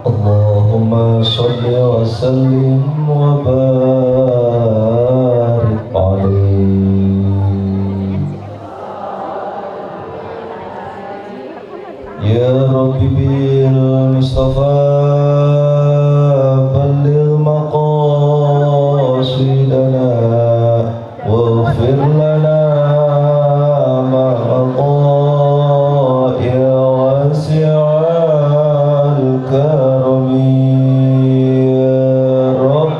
اللهم صل وسلم وبارك عليه يا رب بالمصطفى بلغ مقاصدنا واغفر لنا ما مضى يا واسع الكرم يا رب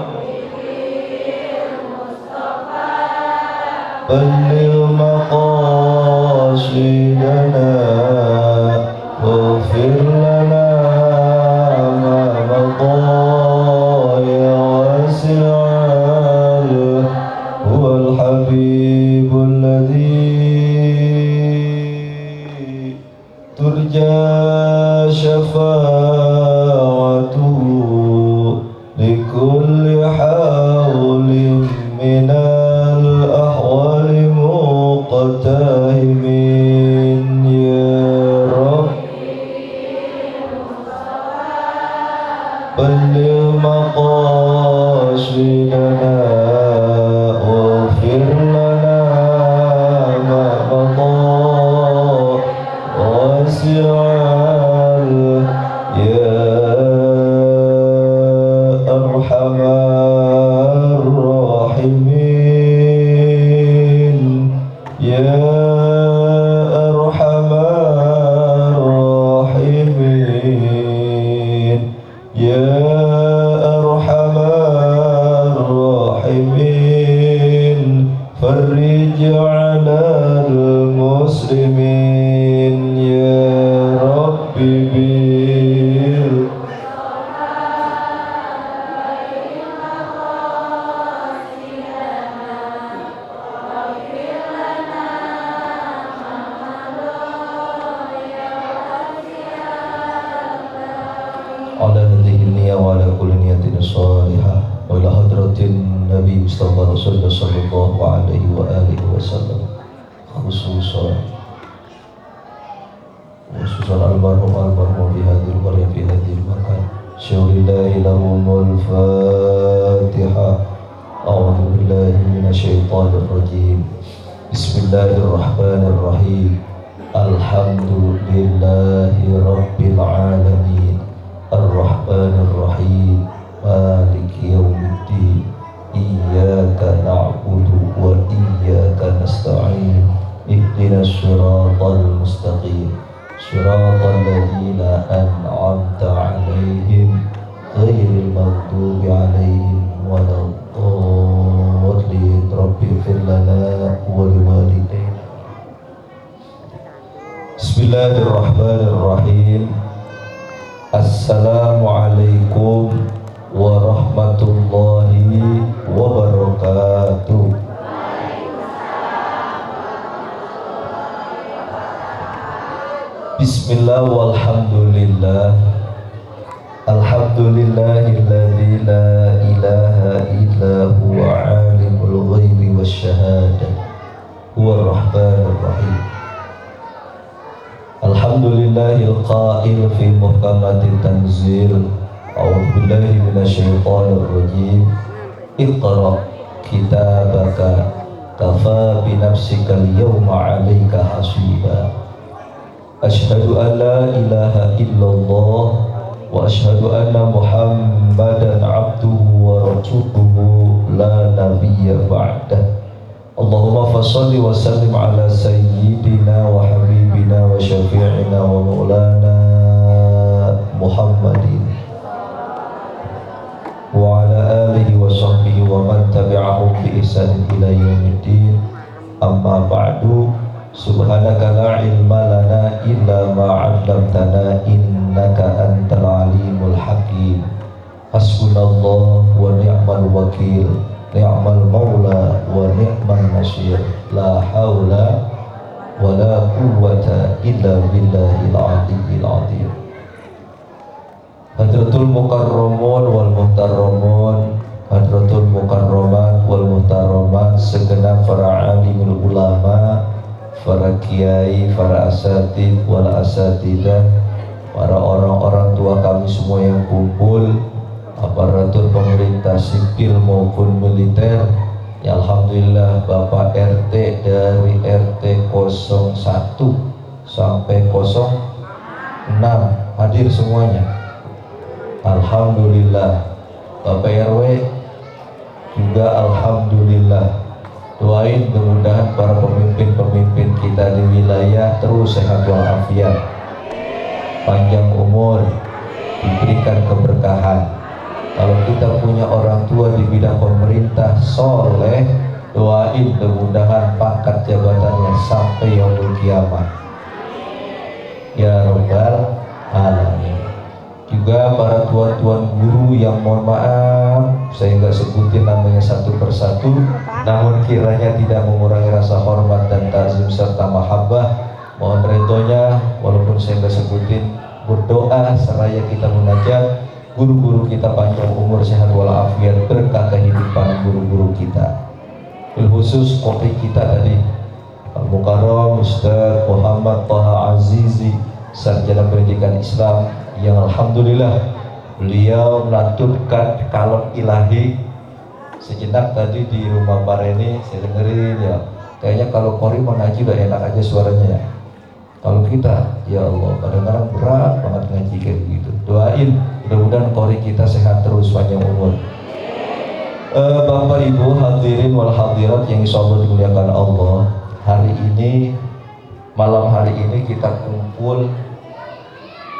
بلغ مقاصدنا واغفر لنا ما مضى يا واسع هو الحبيب الذي ترجى شفاعته لكل حول من الأحوال مقتهمين يا رب بلغ مقاصدنا واغفر لنا ما مضى واسع يا أرحم الراحمين يا أرحم الراحمين يا أرحم الراحمين فرج على المسلمين يا ربي على هذه النية وعلى كل نية صالحة وإلى حضرة النبي مصطفى رسول الله صلى الله عليه وآله وسلم خصوصا المرحوم في هذه القرية في هذه المكان شكر الله لهم الفاتحة أعوذ بالله من الشيطان الرجيم بسم الله الرحمن الرحيم الحمد لله رب العالمين الرحمن الرحيم مالك يوم الدين إياك نعبد وإياك نستعين اهدنا الصراط المستقيم صراط الذين أنعمت عليهم غير المغضوب عليهم ولا الضالين رب اغفر لنا ولوالدينا بسم الله الرحمن الرحيم Assalamualaikum warahmatullahi wabarakatuh. Bismillah walhamdulillah. Alhamdulillahilladzi la ilaha illa huwa alimul ghaibi wasyahadah huwa rahmanur rahim. Alhamdulillahil qail fi muhkamatit tanzil. A'udzu billahi minasyaitonir rajim. Iqra kitabaka kafa bi nafsika al-yawma 'alaika hasiba. Asyhadu an la ilaha illallah wa asyhadu anna Muhammadan 'abduhu wa rasuluhu la nabiyya ba'dah. Allahumma fassalli wa sallim ala sayyidina wa habibina wa syafi'ina wa maulana Muhammadin wa ala alihi wa sahbihi wa man tabi'ahum bi ihsanin ila yaumiddin. Amma ba'du, subhanaka la ilma lana illa ma 'allamtana innaka antal alimul hakim. Hasbunallah wa ni'mal wakil, ni'mal maula wa ni'mal nasir, la haula wa la quwwata illa billahil aliyyil azim. Hadratul mukarramun wal muhtarramun, hadratul mukarramat wal muhtarramat, segenap para alimul ulama, para kiai, para asatid wal asatidah, para orang-orang tua kami semua yang kumpul, aparatur pemerintah sipil maupun militer. Ya alhamdulillah Bapak RT dari RT 01 sampai 06 hadir semuanya. Alhamdulillah. Bapak RW juga alhamdulillah. Doain mudah-mudahan para pemimpin-pemimpin kita di wilayah terus sehat walafiat, panjang umur, diberikan keberkahan. Kalau kita punya orang tua di bidang pemerintah soleh, doain mudah-mudahan pangkat jabatannya sampai yaumul kiamat. Ya Rabbal Alamin. Juga para tuan-tuan guru yang mohon maaf saya nggak sebutin namanya satu persatu, namun kiranya tidak mengurangi rasa hormat dan takzim serta mahabbah. Mohon redonya walaupun saya nggak sebutin, berdoa seraya kita munajat guru-guru kita panjang umur sehat walafiat, berkah kehidupan guru-guru kita. Khusus kopi kita tadi Al-Mukarram Ustaz Muhammad Taha Azizi, sarjana pendidikan Islam, yang alhamdulillah beliau melantunkan kalon ilahi sejenak tadi di rumah Pak Reni. Saya dengerin ya, kayaknya kalau Kori mengaji udah enak aja suaranya ya. Kalau kita, ya Allah, kadang-kadang berat banget ngaji kayak begitu. Doain mudah-mudahan Kori kita sehat terus panjang umur. Bapak Ibu hadirin wal hadirat yang insyaallah dimuliakan Allah, hari ini, malam hari ini kita kumpul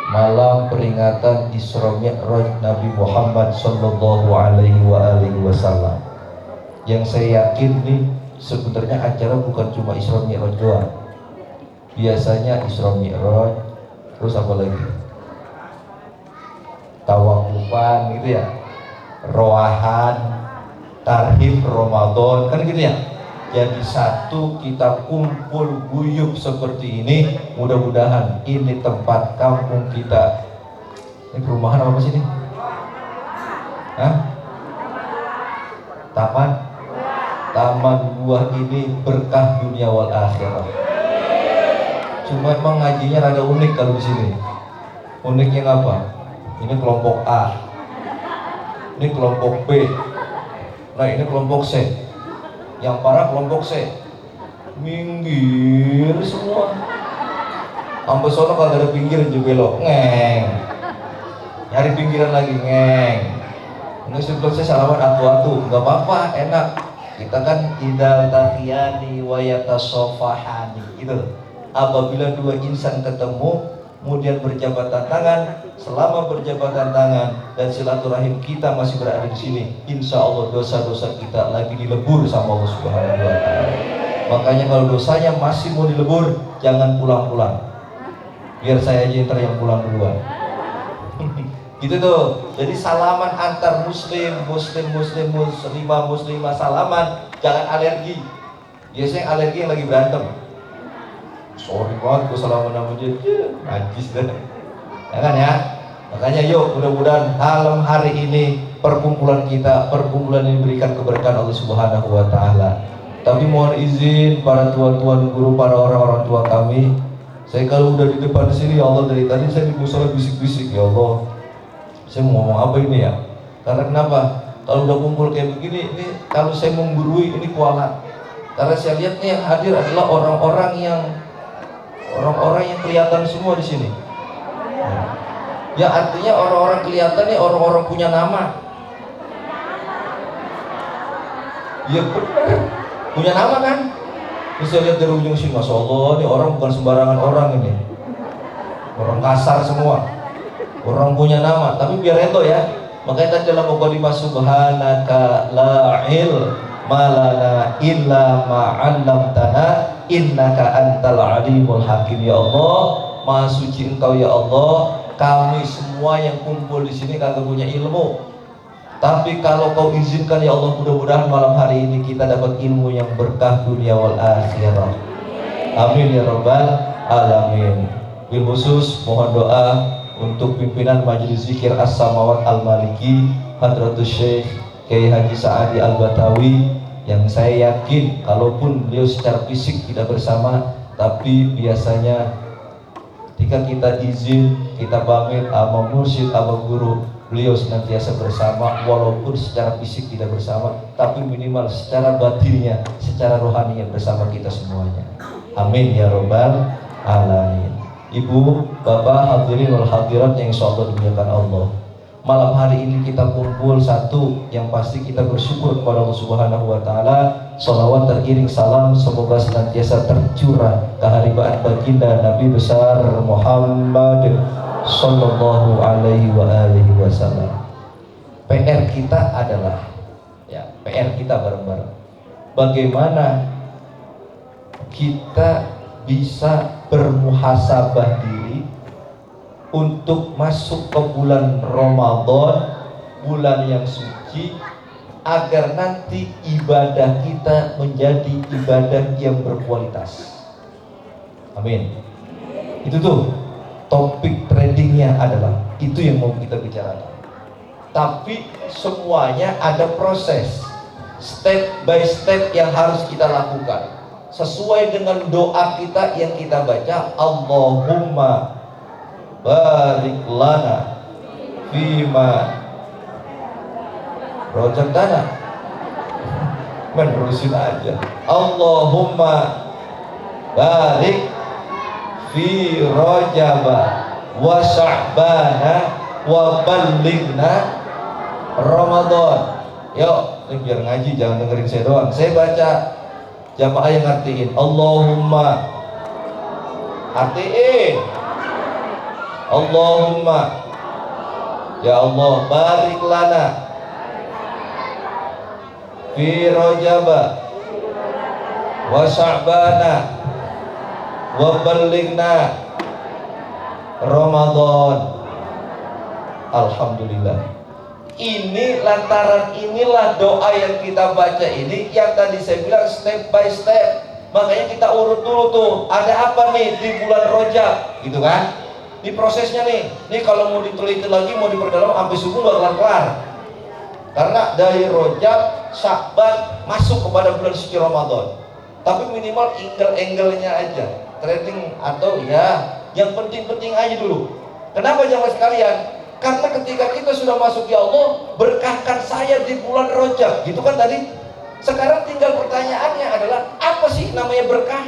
malam peringatan Isra Mi'raj Nabi Muhammad sallallahu alaihi wasallam. Yang saya yakin nih sebenarnya acara bukan cuma Isra Mi'raj doang. Biasanya Isra Mi'raj, terus apa lagi? Tawafan gitu ya, roahan, tarhib Ramadan, kan gitu ya. Jadi satu kita kumpul guyup seperti ini, mudah-mudahan ini tempat kampung kita. Ini perumahan apa sih ini? Hah? Taman buah ini berkah dunia wal akhirah. Cuma emang ngajinya rada unik kalau di sini. Uniknya apa? Ini kelompok A, ini kelompok B, nah ini kelompok C. Yang parah kelompok C, minggir semua. Sampai sono kalau ada pinggiran juga belok, ngeng. Nyari pinggiran lagi, ngeng. Nggak selesai salaman atu-atu, nggak apa-apa, enak. Kita kan idal tahiyani wa yatasofahani gitu. Apabila dua insan ketemu kemudian berjabatan tangan, selama berjabatan tangan dan silaturahim kita masih berada di sini, insya Allah dosa-dosa kita lagi dilebur sama Allah Subhanahu wa Ta'ala. Makanya kalau dosanya masih mau dilebur, jangan pulang-pulang. Biar saya aja yang pulang duluan. Gitu tuh. Jadi salaman antar muslimah salaman, jangan alergi. Biasanya alergi yang lagi berantem. Sorry banget gue salaman sama dia, najis deh. Ya kan ya? Makanya yuk mudah-mudahan malam hari ini perkumpulan ini berikan keberkahan Allah Subhanahu wa Ta'ala. Tapi mohon izin para tuan-tuan guru, para orang-orang tua kami, saya kalau udah di depan sini ya Allah, dari tadi saya di musola bisik-bisik, ya Allah saya mau ngomong apa ini ya. Karena kenapa? Kalau udah kumpul kayak begini, ini kalau saya menggurui ini kualat. Karena saya lihat nih yang hadir adalah orang-orang yang kelihatan semua di sini. Ya artinya orang-orang kelihatan nih, orang-orang punya nama. Ya benar, punya nama kan? Bisa lihat dari ujung sini, masya Allah, ini orang bukan sembarangan orang ini. Orang kasar semua. Orang punya nama, tapi biar itu ya. Makanya tadi dalam mukadimah subhanaka la ilma lana illa ma 'allamtana innaka antal alimul hakim. Ya Allah, Maha suci Engkau ya Allah. Kami semua yang kumpul di sini kagak punya ilmu. Tapi kalau Kau izinkan ya Allah, mudah-mudahan malam hari ini kita dapat ilmu yang berkah dunia wal akhirah. Amin ya rabbal alamin. Bil khusus mohon doa untuk pimpinan Majelis Zikir As-Samawat Al-Maliki Hadratus Syekh Kiai Haji Sa'adi Al-Batawi, yang saya yakin kalaupun beliau secara fisik tidak bersama, tapi biasanya ketika kita izin kita pamit sama mursyid, sama guru. Beliau senantiasa bersama, walaupun secara fisik tidak bersama, tapi minimal secara batinnya, secara rohaninya bersama kita semuanya. Amin ya robbal alamin. Ibu, bapak, hadirin wal hadirat yang insyaallah dimuliakan Allah. Malam hari ini kita kumpul satu, yang pasti kita bersyukur kepada Allah Subhanahu wa taala. Salawat teriring salam semoga senantiasa tercurah keharibaan baginda Nabi besar Muhammad sallallahu alaihi wa alihi wasallam. PR kita adalah PR kita bareng-bareng. Bagaimana kita bisa bermuhasabah diri untuk masuk ke bulan Ramadan, bulan yang suci, agar nanti ibadah kita menjadi ibadah yang berkualitas. Amin. Itu tuh topik tradingnya adalah itu yang mau kita bicarakan. Tapi semuanya ada proses, step by step yang harus kita lakukan sesuai dengan doa kita yang kita baca. Allahumma barik lana fima rojak tanah, menerusin aja. Allahumma barik fi rojaba wa sya'bana wa ballighna Ramadan. Yuk, ini biar ngaji jangan dengerin saya doang. Saya baca, jamaah yang ngertiin. Allahumma, artiin. Allahumma, ya Allah, barik lana fi rajaba wa sya'bana wa ballighna Ramadan. Alhamdulillah. Ini lantaran inilah doa yang kita baca ini yang tadi saya bilang step by step. Makanya kita urut dulu tuh, ada apa nih di bulan Rajab, gitu kan? Di prosesnya nih. Ini kalau mau diteliti lagi, mau diperdalam sampai subuh nggak kelar-kelar. Karena dari Rajab, Sya'ban masuk kepada bulan suci Ramadan. Tapi minimal angle-angle-nya aja, trading atau ya yang penting-penting aja dulu. Kenapa jamaah sekalian? Karena ketika kita sudah masuk, ya Allah berkahkan saya di bulan Rajab, gitu kan tadi. Sekarang tinggal pertanyaannya adalah apa sih namanya berkah?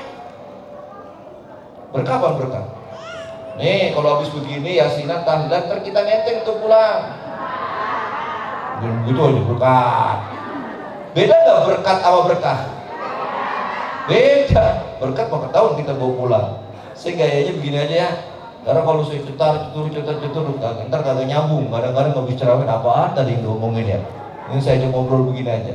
Berkah apa berkah? Nih kalau habis begini yasinan tahlilan ntar kita neteng tuh pulang. Gitu aja berkah. Beda nggak berkat sama berkah? Beda. Berkat berapa tahun kita bawa pulang. Saya gayanya begini aja ya. Karena kalau saya cetar, ntar kagak nyambung. Kadang-kadang nggak bisa ceramah apaan tadi yang diomongin ya. Ini saya cuma ngobrol begini aja.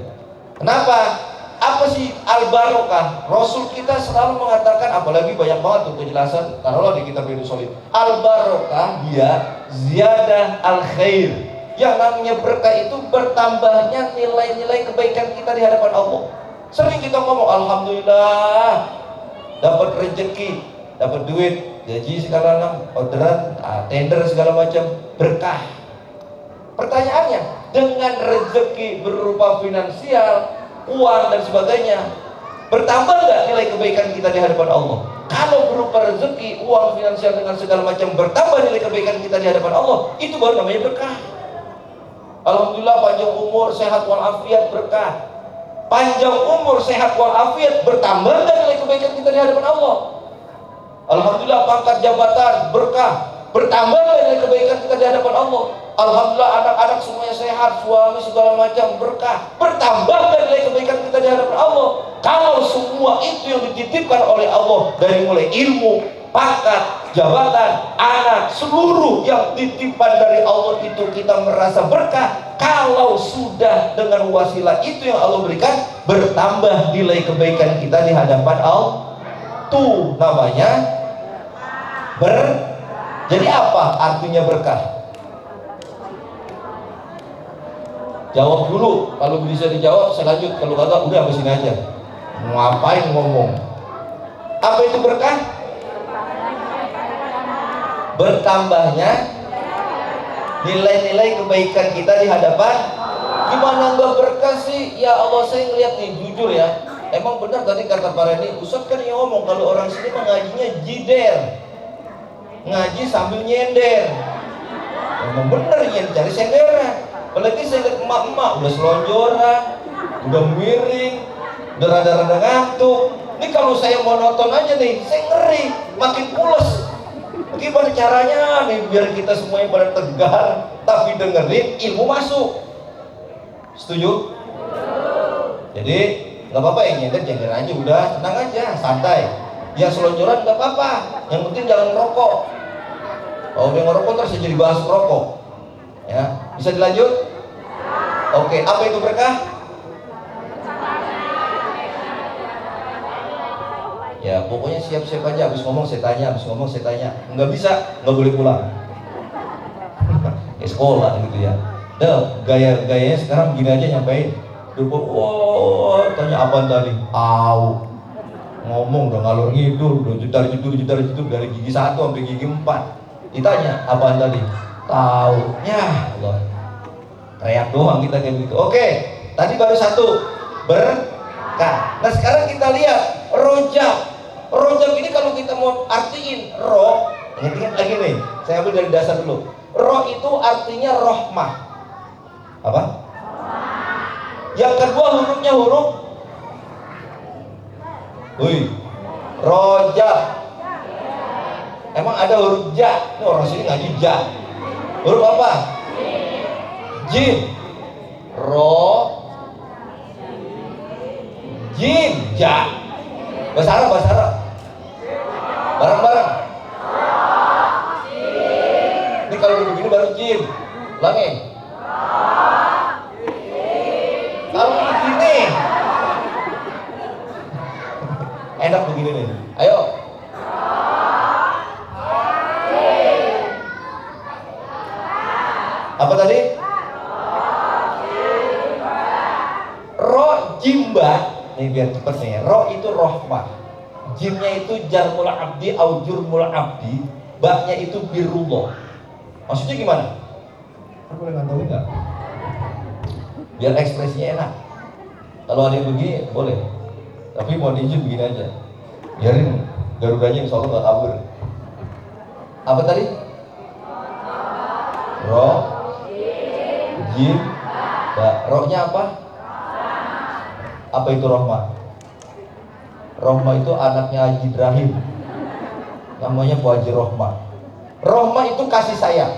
Kenapa? Apa sih al-barokah? Rasul kita selalu mengatakan, apalagi banyak banget tuh penjelasan. Taruhlah di kitab Riyadhus Shalihin. Al-barokah dia ziyadah al-khair. Yang namanya berkah itu bertambahnya nilai-nilai kebaikan kita di hadapan Allah. Sering kita ngomong alhamdulillah dapat rezeki, dapat duit, gaji segala orderan, tender segala macam, berkah. Pertanyaannya, dengan rezeki berupa finansial, uang dan sebagainya, bertambah nggak nilai kebaikan kita di hadapan Allah? Kalau berupa rezeki, uang, finansial dengan segala macam bertambah nilai kebaikan kita di hadapan Allah, itu baru namanya berkah. Alhamdulillah panjang umur, sehat walafiat, berkah. Panjang umur, sehat walafiat, bertambah nggak nilai kebaikan kita di hadapan Allah? Alhamdulillah pangkat jabatan, berkah. Bertambah nggak nilai kebaikan kita di hadapan Allah? Alhamdulillah anak-anak semuanya sehat, suami segala macam, berkah. Bertambah nggak nilai kebaikan kita di hadapan Allah? Kalau semua itu yang dititipkan oleh Allah, dari mulai ilmu, pangkat, jabatan, anak, seluruh yang titipan dari Allah itu kita merasa berkah. Kalau sudah dengan wasilah itu yang Allah berikan, bertambah nilai kebaikan kita di hadapan Allah. Itu namanya Jadi apa artinya berkah? Jawab dulu, kalau bisa dijawab saya lanjut, kalau kagak udah habisin aja. Ngapain ngomong? Apa itu berkah? Bertambahnya nilai-nilai kebaikan kita di hadapan. Gimana nggak berkah sih? Ya Allah, saya ngeliat nih, jujur ya, emang benar tadi kata Pak Reni, Ustaz kan yang ngomong kalau orang sini mengajinya jider. ngaji sambil nyender. Emang bener ya cari senderan. Apalagi saya lihat emak-emak udah selonjoran, udah miring, udah rada-rada ngantuk. Ini kalau saya monoton aja nih, saya ngeri, makin pules. Gimana caranya nih biar kita semuanya pada tegar, tapi dengerin ilmu masuk. Setuju? Jadi nggak apa-apa yang nyender aja, udah tenang aja, santai. Yang selonjoran nggak apa-apa, yang penting jangan ngerokok. Kalau dia ngerokok terus jadi bahas ngerokok. Ya, bisa dilanjut? Oke, apa itu berkah? Ya pokoknya siap-siap aja, habis ngomong saya tanya, habis ngomong saya tanya. Nggak bisa, nggak boleh pulang. Sekolah gitu ya. Gaya-gayanya sekarang gini aja nyampein. Wah, tanya apa tadi? Au. Ngomong udah ngalor ngidul, udah jedar dari gigi 1 sampai gigi 4. Ditanya apaan tadi? Tahu. Ya Allah. Teriak doang kita kayak gitu. Oke, tadi baru 1 berkah. Nah sekarang kita lihat rojak. Rojak ini kalau kita mau artiin roh, ingat lagi nih. Saya ambil dari dasar dulu. Roh itu artinya rohmah. Apa? Yang kedua hurufnya huruf rojak. Emang ada huruf ja? Ini orang sini ngaji ja. Huruf apa? Jim. Jim, ja. Bahasa Arab. Bareng-bareng. Ini kalau begini baru jim. Ulangi. Kalau begini enak begini nih. Ayo. Apa tadi? Jimba. Nih biar cepet nih. Ro itu rohmah. Jimnya itu jarmul abdi au jurmul abdi. Baknya itu birullah. Maksudnya gimana? Boleh ngantongin nggak? Biar ekspresinya enak. Kalau ada yang begini boleh. Tapi mau izin begini aja. Biarin garudanya insya Allah nggak kabur. Apa tadi? Roh, jim, rohnya apa? Apa itu rohmah? Rohmah itu anaknya Haji Ibrahim. Namanya Bu Haji Rohmah. Rohmah itu kasih sayang.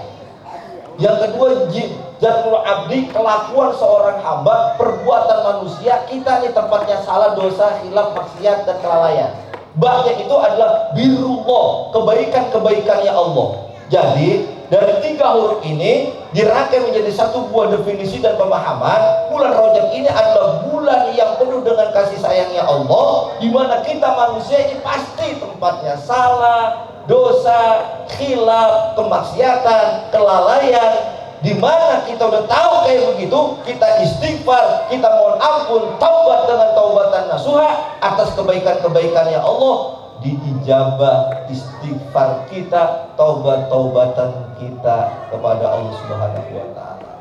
Yang kedua jarmul abdi, kelakuan seorang hamba, perbuatan manusia. Kita nih tempatnya salah, dosa, khilaf, maksiat dan kelalaian. Baknya itu adalah birullah, kebaikan-kebaikannya Allah. Jadi dari 3 huruf ini dirangkai menjadi satu buah definisi dan pemahaman. Bulan Rajab ini adalah bulan yang penuh dengan kasih sayangnya Allah, di mana kita manusia ini pasti tempatnya salah, dosa, khilaf, kemaksiatan, kelalaian. Di mana kita udah tahu kayak begitu, kita istighfar, kita mohon ampun, taubat dengan taubatan nasuha atas kebaikan-kebaikannya Allah. Diijabah istighfar kita, taubat-taubatan kita kepada Allah Subhanahu wa taala.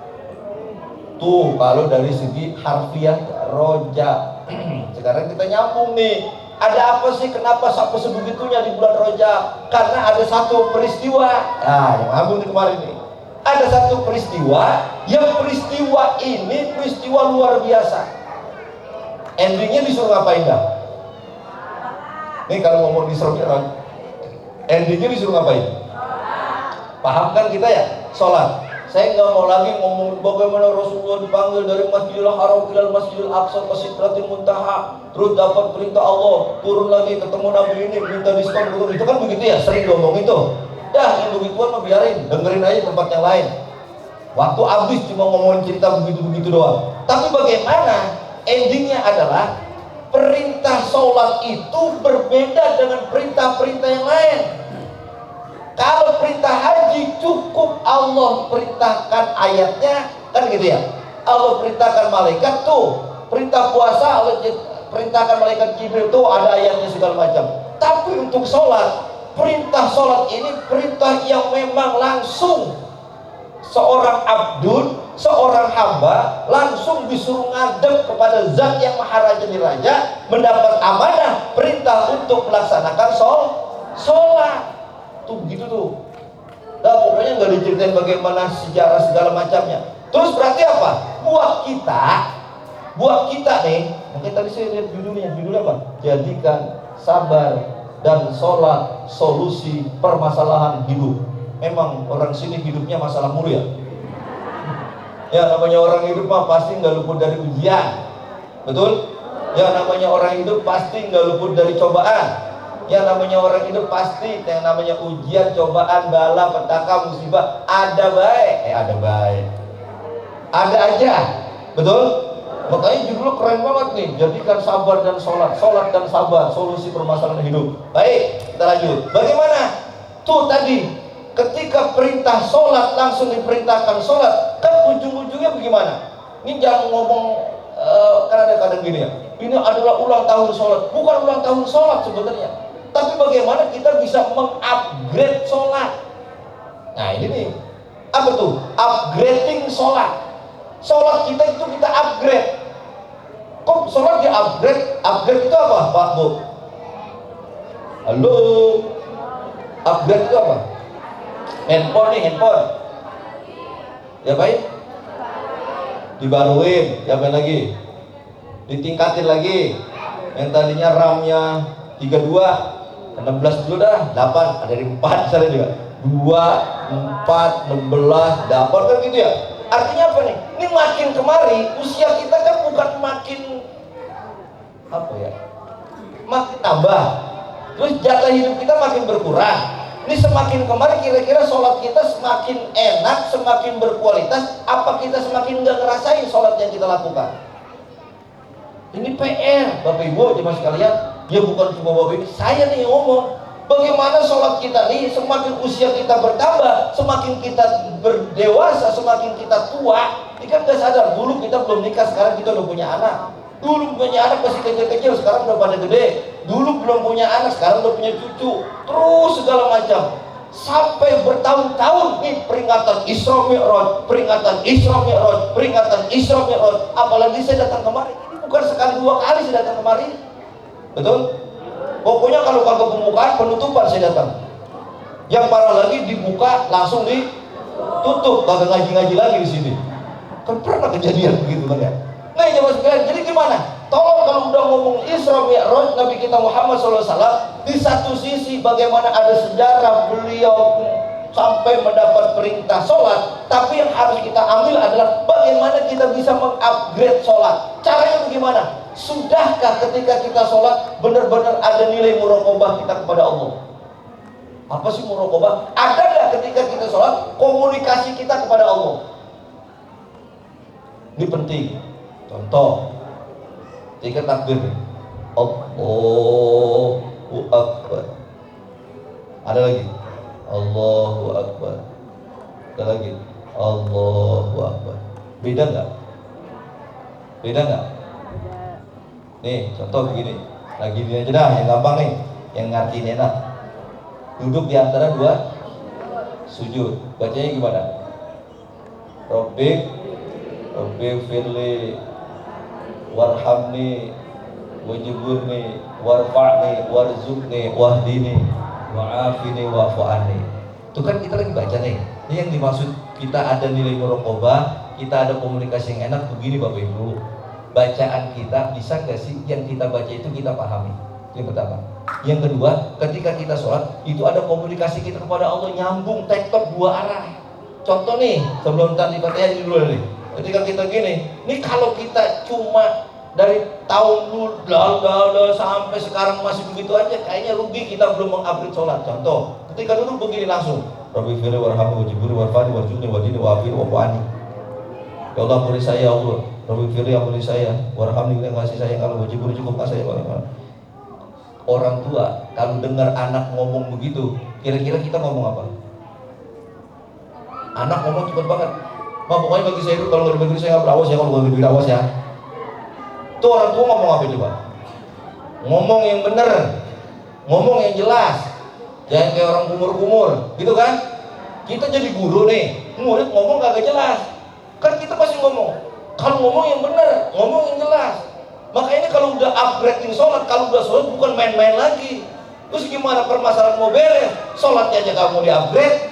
Tuh kalau dari segi harfiah rojak. Sekarang kita nyambung nih. Ada apa sih, kenapa sampai sebegitunya di bulan Rojab? Karena ada satu peristiwa. Nah, yang nyambung di kemarin nih. Ada satu peristiwa, yang peristiwa ini peristiwa luar biasa. Endingnya disuruh ngapain dah? Nih kalau ngomong di Serbian, endingnya disuruh ngapain? Paham kan kita ya? Sholat. Saya nggak mau lagi ngomong bagaimana Rasulullah dipanggil dari Masjidil Haram ke Masjidil Aqsa ke Sidratil Muntaha, terus dapat perintah Allah, turun lagi ketemu Nabi ini, minta diskon dulu. Itu kan begitu ya, sering ngomong itu. Dah, yang begituan mah biarin, dengerin aja tempat yang lain. Waktu habis cuma ngomongin cerita begitu-begitu doang. Tapi bagaimana? Endingnya adalah perintah sholat itu berbeda dengan perintah-perintah yang lain. Kalau perintah haji cukup Allah perintahkan ayatnya, kan gitu ya. Allah perintahkan malaikat tuh, perintah puasa Allah perintahkan malaikat Jibril tuh ada ayatnya segala macam. Tapi untuk sholat, perintah sholat ini perintah yang memang langsung seorang abdun, seorang hamba langsung disuruh ngadep kepada zat yang maha raja di raja, mendapat amanah perintah untuk melaksanakan sholat. Tuh gitu tuh. Nah pokoknya nggak diceritain bagaimana sejarah segala macamnya. Terus berarti apa? Buat kita nih, mungkin tadi saya lihat judulnya apa? Jadikan sabar dan sholat solusi permasalahan hidup. Memang orang sini hidupnya masalah mulu ya. Ya namanya orang hidup mah pasti nggak luput dari ujian, betul? Ya namanya orang hidup pasti nggak luput dari cobaan. Ya namanya orang hidup pasti yang namanya ujian, cobaan, bala, petaka, musibah ada baik, ada aja, betul? Makanya judulnya keren banget nih, jadikan sabar dan sholat, sholat dan sabar solusi permasalahan hidup. Baik, kita lanjut. Bagaimana? Tuh tadi ketika perintah sholat langsung diperintahkan sholat, kan ujung-ujungnya bagaimana? Ini jangan ngomong kan ada kadang gini ya, ini adalah ulang tahun sholat. Bukan ulang tahun sholat sebenarnya, tapi bagaimana kita bisa mengupgrade sholat. Nah ini nih, apa tuh? Upgrading sholat. Sholat kita itu kita upgrade. Kok sholat di upgrade? Upgrade itu apa Pak Bu? Halo, upgrade itu apa? Handphone nih, handphone. Ya baik. Dibaruin, apa lagi? Ditingkatin lagi. Yang tadinya RAM-nya 32, 16 dulu dah, 8, ada dari 4 misalnya juga. 2, 4, 16, 8 kan gitu ya. Artinya apa nih? Ini makin kemari usia kita kan bukan makin apa ya? Makin tambah. Terus jatah hidup kita makin berkurang. Ini semakin kemarin kira-kira sholat kita semakin enak, semakin berkualitas, apa kita semakin nggak ngerasain sholat yang kita lakukan? Ini PR, Bapak Ibu, jemaah sekalian. Ya bukan cuma Bapak Ibu, saya nih yang ngomong. Bagaimana sholat kita nih, semakin usia kita bertambah, semakin kita berdewasa, semakin kita tua. Ini kan gak sadar, dulu kita belum nikah, sekarang kita udah punya anak. Dulu punya anak masih kecil-kecil, sekarang udah pada gede. Dulu belum punya anak, sekarang udah punya cucu. Terus segala macam. Sampai bertahun-tahun nih peringatan Isra Mi'raj, peringatan Isra Mi'raj, peringatan Isra Mi'raj. Apalagi saya datang kemari. Ini bukan sekali dua kali saya datang kemari. Betul? Pokoknya kalau kagak pembukaan, penutupan saya datang. Yang parah lagi dibuka langsung ditutup, kagak ngaji-ngaji lagi di sini. Kan pernah kejadian begitu kan ya? Nah jemaah sekalian, jadi gimana? Tolong kalau udah ngomong Isra Mi'raj Nabi kita Muhammad SAW, di satu sisi bagaimana ada sejarah beliau sampai mendapat perintah sholat, tapi yang harus kita ambil adalah bagaimana kita bisa mengupgrade sholat. Caranya bagaimana? Sudahkah ketika kita sholat benar-benar ada nilai muraqabah kita kepada Allah? Apa sih muraqabah? Ada nggak ketika kita sholat komunikasi kita kepada Allah? Ini penting. Contoh, ketika takbir, Allahu Akbar. Ada lagi, Allahu Akbar. Ada lagi, Allahu Akbar. Beda nggak? Beda nggak? Nih, contoh begini. Lagi ini aja dah, yang gampang nih, yang ngertiin enak. Duduk di antara dua sujud. Bacanya gimana? Rabbik firli warhamni wajburni warfa'ni warzuqni wahdini wa'afini wa'fu anni. Itu kan kita lagi baca nih. Ini yang dimaksud kita ada nilai muraqabah, kita ada komunikasi yang enak begini Bapak Ibu. Bacaan kita bisa nggak sih yang kita baca itu kita pahami? Yang pertama. Yang kedua, ketika kita sholat itu ada komunikasi kita kepada Allah, nyambung tektok dua arah. Contoh nih, sebelum tadi Fatihah ini dulu nih. Ketika kita gini, ini kalau kita cuma dari tahun dulu sampai sekarang masih begitu aja, kayaknya rugi, kita belum mengupgrade sholat. Contoh, ketika dulu begini langsung, Rabbi firli warhamni wajiburi warfani warjuni wadini wa'afini wa'fu'ani. Ya Allah ampuni saya, ya Allah. Rabbi firli ampuni saya, warhamni yang kasih saya, kalau wajiburi cukup saya. Orang tua kalau dengar anak ngomong begitu, kira-kira kita ngomong apa? Anak ngomong cepet banget. Ma, pokoknya bagi saya itu kalau nggak dibagi saya nggak berawas ya, kalau nggak dibagi awas ya. Tuh orang tua ngomong apa coba? Ngomong yang bener, ngomong yang jelas, jangan kayak orang kumur-kumur, gitu kan? Kita jadi guru nih, murid ngomong kagak jelas, kan kita pasti ngomong. Kalau ngomong yang bener, ngomong yang jelas. Makanya kalau udah upgrading sholat, kalau udah sholat bukan main-main lagi. Terus gimana permasalahan mau beres? Sholatnya aja kamu di-upgrade.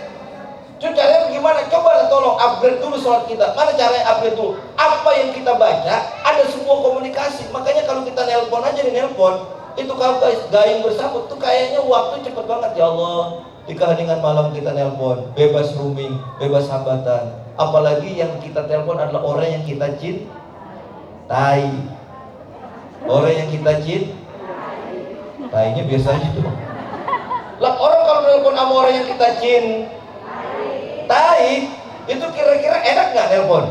Terus caranya gimana? Coba tolong upgrade dulu sholat kita. Mana caranya upgrade dulu? Apa yang kita baca, ada sebuah komunikasi. Makanya kalau kita nelpon aja di nelpon, itu kalau gayung bersambut tuh kayaknya waktu cepet banget. Ya Allah, di keheningan malam kita nelpon, bebas roaming, bebas hambatan. Apalagi yang kita telepon adalah orang yang kita cintai. Orang yang kita cintainya biasanya itu. Lah orang kalau nelpon sama orang yang kita cintai, itu kira-kira enak nggak nelpon?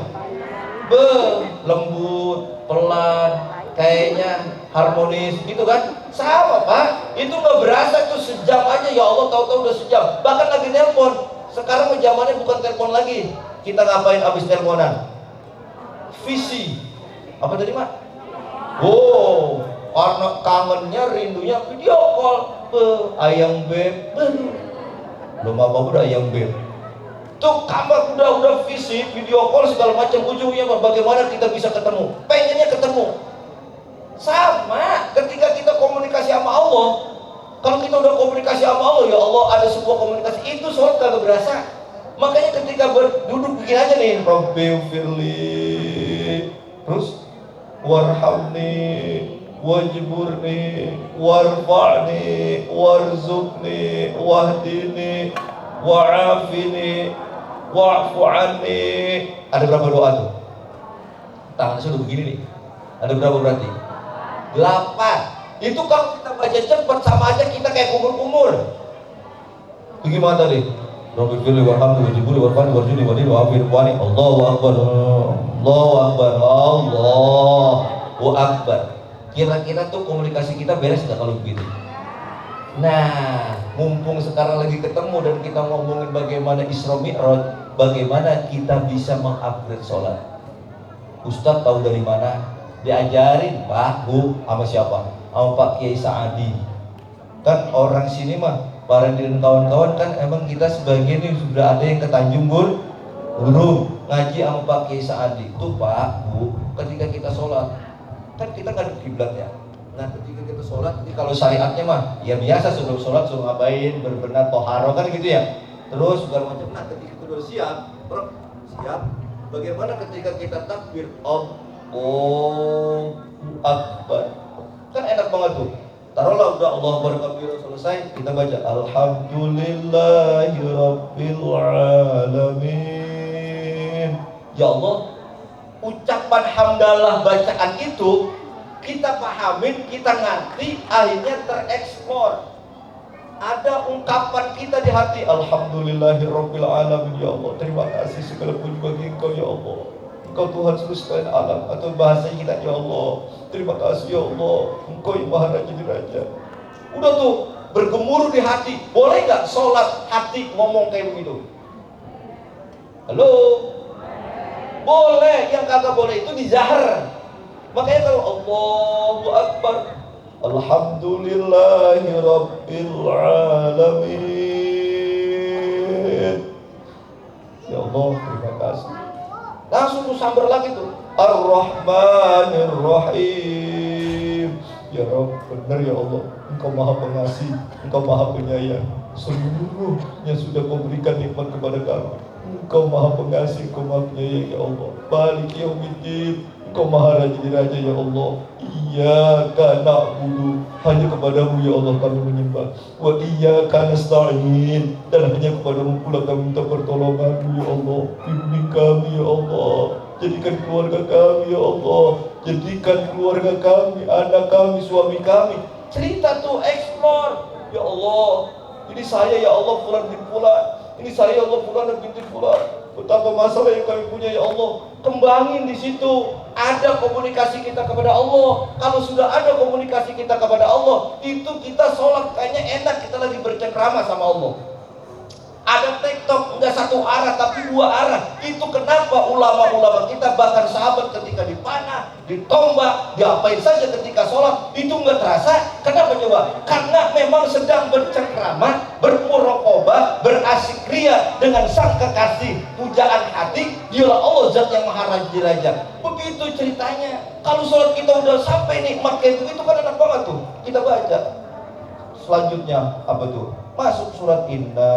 Lembut, pelan, kayaknya harmonis gitu kan? Sama Pak, itu nggak berasa tuh sejam aja. Ya Allah, tahu-tahu udah sejam. Bahkan lagi nelpon. Sekarang zamannya bukan telepon lagi. Kita ngapain abis teleponan? Visi. Apa tadi Mak? Oh, karena kangennya, rindunya video call. Ayang beb, belum apa udah ayang beb. Tuh kamar udah visi, video call segala macam. Ujungnya bagaimana kita bisa ketemu? Pengennya ketemu. Sama ketika kita komunikasi sama Allah. Kalau kita udah komunikasi sama Allah, ya Allah ada sebuah komunikasi, itu sholat kagak berasa. Makanya ketika duduk begini aja nih, Rabbi firli, terus warhamni wajburni warfa'ni warzuqni wahdini wa'afini wa'fu anni. Ada berapa doa tuh? Tangannya sudah begini nih. Ada berapa berarti? 8. Itu kalau kita baca cepat sama aja kita kayak kumur-kumur. Bagaimana tadi? Rabbi firli warhamni wajburni warfa'ni warzuqni wahdini wa'afini wa'ani. Allahu akbar. Allahu akbar. Allahu akbar. Kira-kira tuh komunikasi kita beres nggak kalau begitu? Nah, mumpung sekarang lagi ketemu dan kita ngomongin bagaimana Isra Mi'raj, bagaimana kita bisa mengupgrade sholat. Ustadz tahu dari mana? Diajarin Pak, Bu, sama siapa? Sama Pak Kiai Saadi. Kan orang sini mah, para dan kawan-kawan kan emang kita sebagian ini sudah ada yang ke Tanjung Guru ngaji sama Pak Kiai Saadi. Tuh Pak, Bu, ketika kita sholat, kan kita ngadep kiblat ya. Nah ketika kita sholat, ini kalau syariatnya mah ya biasa sebelum sholat suruh ngapain, berbenah toharo kan gitu ya. Terus segala macam. Nah ketika kita udah siap, bagaimana ketika kita takbir Allahu Akbar? Kan enak banget tuh. Taruhlah udah Allah Akbar kabir selesai, kita baca Alhamdulillahi Rabbil Alamin. Ya Allah, ucapan hamdalah bacaan itu kita pahamin, kita ngerti, akhirnya tereksplor. Ada ungkapan kita di hati, Alhamdulillahirabbil alamin. Ya Allah, terima kasih segala puji bagi Engkau ya Allah. Engkau Tuhan semesta alam, atau bahasa kita ya Allah. Terima kasih ya Allah, Engkau yang Maha Raja di Raja. Udah tuh bergemuruh di hati. Boleh nggak sholat hati ngomong kayak begitu? Halo? Boleh. Yang kagak boleh itu di zahar. Makanya kalau Allahu Akbar, Alhamdulillahi Rabbil Alamin. Ya Allah, terima kasih. Langsung tuh sambar lagi tuh Ar-Rahmanir Rahim. Ya Rabb, benar ya Allah, Engkau Maha Pengasih, Engkau Maha Penyayang. Seluruhnya sudah Kau berikan nikmat kepada kami. Engkau Maha Pengasih, Engkau Maha Penyayang ya Allah. Balik yaumiddin, Engkau Maha Raja di Raja ya Allah. Iyyaka na'budu, hanya kepadamu ya Allah kami menyembah. Wa iyyaka nasta'in, dan hanya kepadamu pula kami minta pertolonganmu ya Allah. Bimbing kami ya Allah, jadikan keluarga kami ya Allah, jadikan keluarga kami, anak kami, suami kami. Cerita tuh, explore. Ya Allah, ini saya ya Allah fulan bin fulan, ini saya ya Allah fulan binti fulan. Betapa masalah yang kami punya ya Allah. Kembangin di situ. Ada komunikasi kita kepada Allah. Kalau sudah ada komunikasi kita kepada Allah, itu kita sholat kayaknya enak, kita lagi bercengkrama sama Allah. Ada TikTok, enggak satu arah tapi dua arah. Itu kenapa ulama-ulama kita, bahkan sahabat ketika dipanah, ditombak, diapain saja ketika sholat, itu enggak terasa. Kenapa coba? Karena memang sedang bercengkrama, bermuraqabah, berasik ria dengan sang kekasih. Pujaan hati, dialah Allah Zat yang Maha Raja. Begitu ceritanya. Kalau sholat kita udah sampai nikmat kayak begitu kan enak banget tuh. Kita baca selanjutnya apa tuh? Masuk surat Inna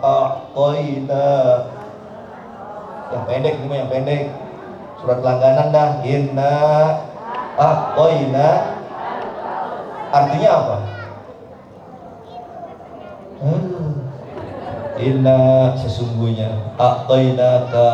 A'toina. Yang pendek ini mah yang pendek. Surat langganan dah. Inna A'toina. Artinya apa? Inna sesungguhnya A'toina ka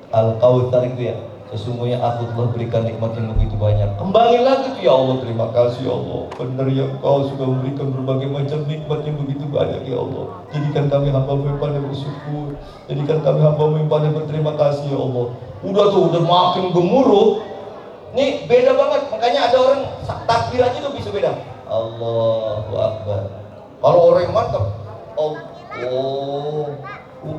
Al-Kautsar itu ya. Sesungguhnya aku telah berikan nikmat yang begitu banyak. Kembali lagi tuh, ya Allah, terima kasih ya Allah. Benar ya, Kau sudah memberikan berbagai macam nikmat yang begitu banyak ya Allah. Jadikan kami hamba-Mu yang pandai bersyukur. Jadikan kami hamba-Mu yang pandai berterima kasih ya Allah. Udah tuh, udah makin gemuruh. Nih beda banget. Makanya ada orang takbir aja tuh bisa beda. Allahu Akbar. Kalau orang yang mantap, Allahu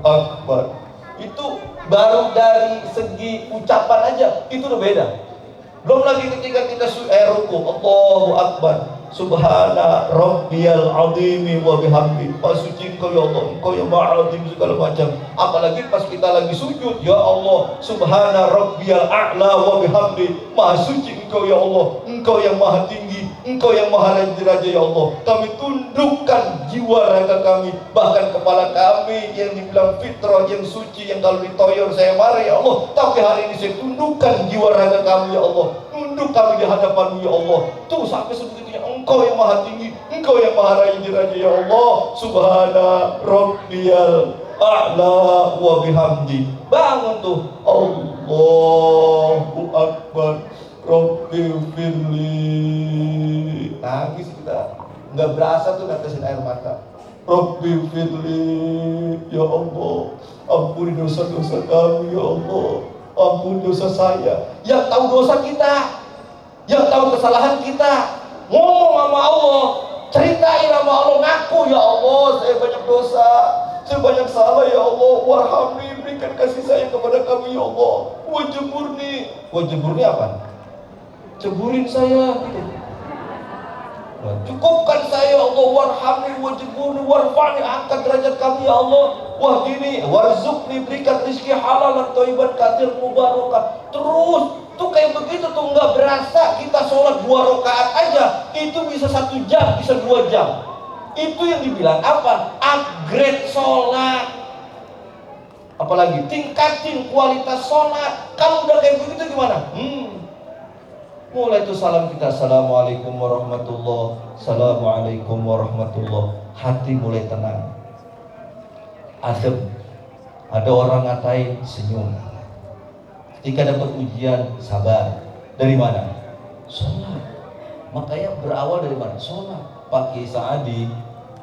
Akbar. Itu baru dari segi ucapan aja itu udah beda. Belum lagi ketika kita ruku, Allahu Akbar, Subhana Rabbiyal Azimi wa bihamdi. Suci Engkau ya Allah, Engkau yang Maha Azim segala macam. Apalagi pas kita lagi sujud, ya Allah, Subhana Rabbiyal A'la wa bihamdi. Maha suci Engkau ya Allah, Engkau yang Maha tinggi, Engkau yang Maha Raja ya Allah. Kami tundukkan jiwa raga kami, bahkan kepala kami yang dibilang fitrah, yang suci, yang kalau ditoyor saya marah ya Allah. Tapi hari ini saya tundukkan jiwa raga kami ya Allah. Tunduk kami di hadapan-Mu ya Allah. Tuh sampai sebegitunya, Engkau yang Maha tinggi, Engkau yang Maha Raja ya Allah. Subhana Rabbiyal A'la wa bihamdi. Bangun tuh, Allahu Akbar, Rabbil firli. Nangis kita, nggak berasa tuh netesin air mata. Rabbil firli, ya Allah, ampuni dosa-dosa kami ya Allah. Ampun dosa saya. Yang tahu dosa kita, yang tahu kesalahan kita, ngomong sama Allah, ceritain sama Allah, ngaku ya Allah, saya banyak dosa, saya banyak salah ya Allah. Warhamni, berikan kasih sayang kepada kami ya Allah. Wajburni. Wajburni apa? Ceburin saya gitu. Cukupkan saya ya Allah. Warhamni wajburni warfa'ni, angkat derajat kami ya Allah. Wah gini, warzuqni, berikan rezeki halal dan thayyiban katsir mubarakah. Terus tuh kayak begitu tuh, nggak berasa kita sholat 2 rakaat aja itu bisa 1 jam, bisa 2 jam. Itu yang dibilang apa? Upgrade sholat. Apalagi tingkatin kualitas sholat. Kalau udah kayak begitu gimana? Mulai itu salam kita, Assalamualaikum warahmatullah, Assalamualaikum warahmatullah. Hati mulai tenang, adem. Ada orang ngatain, senyum. Ketika dapat ujian, sabar. Dari mana? Sholat. Makanya berawal dari mana? Sholat. Pak Kiai Saadi,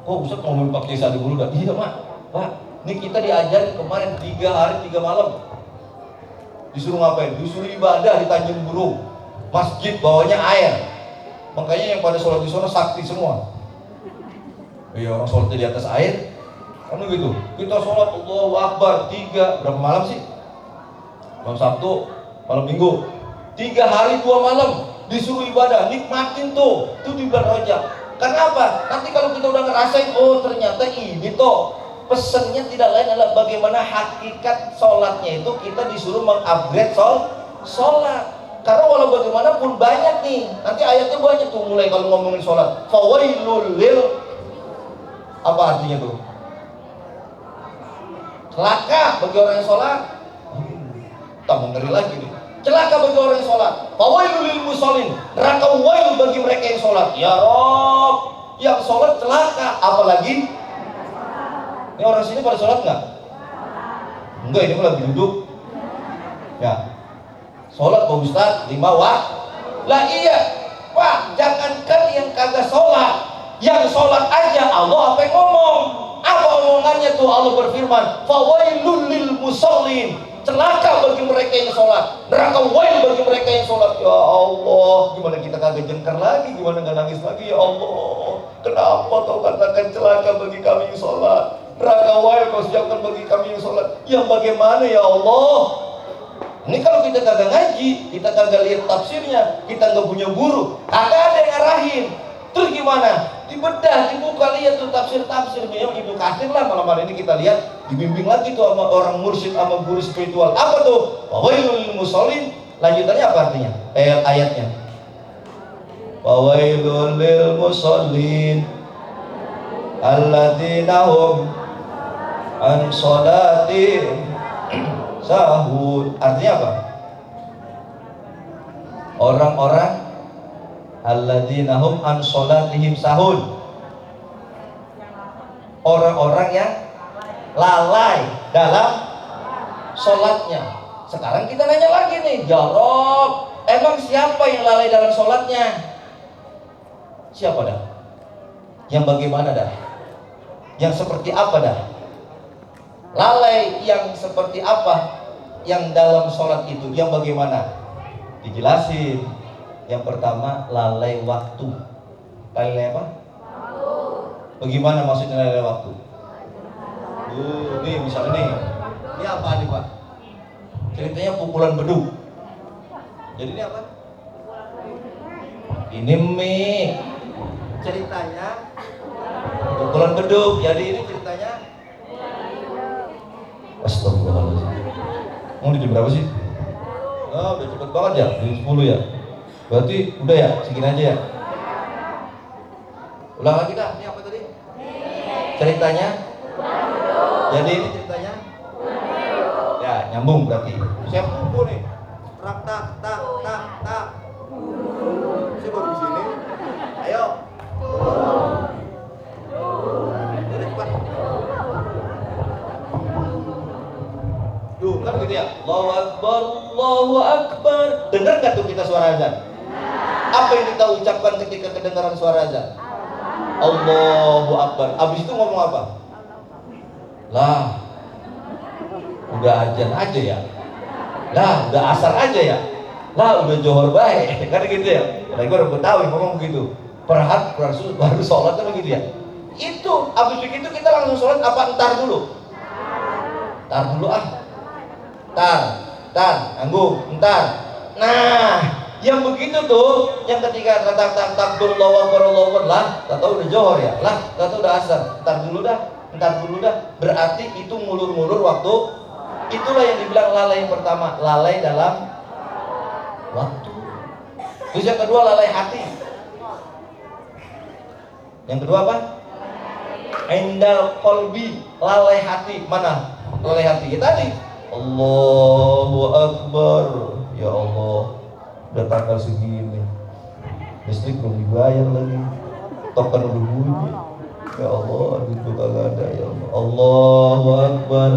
kok Ustaz ngomongin Pak Kiai Saadi dulu dah? Iya Mak, Pak, ini kita diajar kemarin 3 hari 3 malam. Disuruh ngapain? Disuruh ibadah di Tanjung Burung. Masjid bawahnya air. Makanya yang pada sholat di sana sakti semua. Iya, orang sholat di atas air. Kan gitu. Kita sholat Allahu Akbar 3 berapa malam sih? Malam Sabtu, malam Minggu. 3 hari 2 malam disuruh ibadah, nikmatin tuh. Itu di bulan Rajab. Kenapa? Nanti kalau kita udah ngerasain, oh ternyata ini tuh pesennya tidak lain adalah bagaimana hakikat sholatnya itu kita disuruh mengupgrade sholat. Karena walau bagaimanapun banyak nih, nanti ayatnya banyak tuh mulai kalau ngomongin sholat. Fawailul lil, apa artinya tuh? Celaka bagi orang yang sholat. Tambah ngeri lagi nih. Celaka bagi orang yang sholat. Fawailul lil musallin, neraka wail bagi mereka yang sholat. Ya Rob, yang sholat celaka. Apalagi ini orang sini pada sholat nggak? Enggak, ini lagi duduk. Ya. Sholat Pak Ustaz 5 waktu. Lah iya Pak, jangankan yang kagak sholat, yang sholat aja Allah apa yang ngomong? Apa omongannya tuh? Allah berfirman, fawailul lil musallin, celaka bagi mereka yang sholat, neraka wail bagi mereka yang sholat. Ya Allah, gimana kita kagak jengkar lagi, gimana gak nangis lagi? Ya Allah, kenapa kau katakan celaka bagi kami yang sholat, neraka wail kau siapkan bagi kami yang sholat? Yang bagaimana ya Allah? Ini kalau kita kagak ngaji, kita kagak lihat tafsirnya, kita nggak punya guru, kagak ada yang arahin. Terus gimana? Dibedah, dibuka, lihat tuh tafsir-tafsir. Ibnu Katsir lah malam hari ini kita lihat, dibimbing lagi tuh sama orang mursyid, sama guru spiritual. Apa tuh? Wawailul lil musallin. Lanjutannya apa artinya? Ayatnya. Fawailul lil musallin alladzina hum an sholatihim sahun. Artinya apa? Orang-orang alladzina hum an sholatihim sahun, orang-orang yang lalai dalam sholatnya. Sekarang kita nanya lagi nih, ya Rob, emang siapa yang lalai dalam sholatnya? Siapa dah? Yang bagaimana dah? Yang seperti apa dah? Lalai yang seperti apa? Yang dalam sholat itu, yang bagaimana? Dijelasin. Yang pertama, lalai waktu. Lalai apa? Bagaimana maksudnya lalai waktu? Nih misalnya nih, ini apa nih Pak? Ceritanya pukulan beduk. Jadi ini apa? Ini mie. Ceritanya pukulan beduk. Jadi ini ceritanya. Astagfirullahaladzim. Mau di jam berapa sih? Oh, udah cepet banget ya, jam 10 ya. Berarti udah ya, segini aja ya. Ulang lagi dah, ini apa tadi? Ceritanya? Jadi ini ceritanya? Ya, nyambung berarti. Saya pukul nih. Tak tak tak tak tak. Saya baru di sini. Ayo. Udah cepat. Duh, kan gitu ya. Allahu Akbar, Allahu Akbar. Dengar gak tuh kita suara azan? Apa yang kita ucapkan ketika kedengaran suara azan? Allahu Akbar. Abis itu ngomong apa? Lah, udah azan aja ya. Lah, udah asar aja ya. Lah, udah johor baik. Kan gitu ya. Nah, gue udah Betawi ngomong begitu. Perhat, baru sholat kan begitu ya. Itu, abis begitu kita langsung sholat apa entar dulu? Entar dulu ah. Entar, nanggung, entar. Nah, yang begitu tuh, yang ketika tak takbir Allahu Akbar lah, tak tahu udah johor ya, lah, tak tahu udah asar, entar dulu dah. Berarti itu ngulur-ngulur waktu. Itulah yang dibilang lalai yang pertama, lalai dalam waktu. Terus yang kedua lalai hati. Yang kedua apa? Indal qalbi, lalai hati. Mana lalai hati? Ya tadi Allahu Akbar. Ya Allah, udah tanggal segini, listrik belum dibayar lagi, token udah bunyi. Ya Allah, duit gua kagak ada. Ya Allah, Allahu Akbar.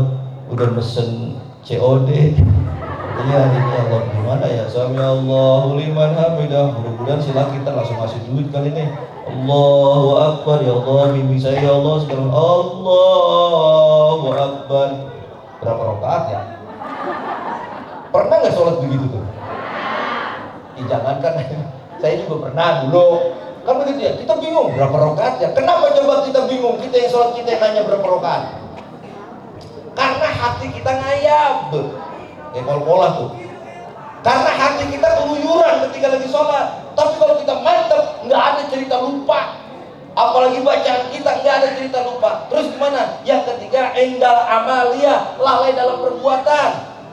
Udah mesen COD. Iya ini Allah gimana ya? Sami Allahu liman hamidah. Mudah-mudahan silang kita langsung ngasih duit kali ini. Allahu Akbar. Ya Allah, bimbing saya ya Allah sekarang. Allahu Akbar. Berapa rakaat ya? Pernah nggak sholat begitu tuh? Jangankan saya juga pernah dulu. Kan begitu ya, kita bingung berapa rakaat ya. Kenapa coba kita bingung? Kita yang sholat kita yang nanya berapa rakaat? Karena hati kita ngayab. Kol-kolah tuh. Karena hati kita keluyuran ketika lagi sholat. Tapi kalau kita mantap, nggak ada cerita lupa. Apalagi bacaan kita nggak ada cerita lupa. Terus gimana? Yang ketiga, indal amalia, lalai dalam perbuatan.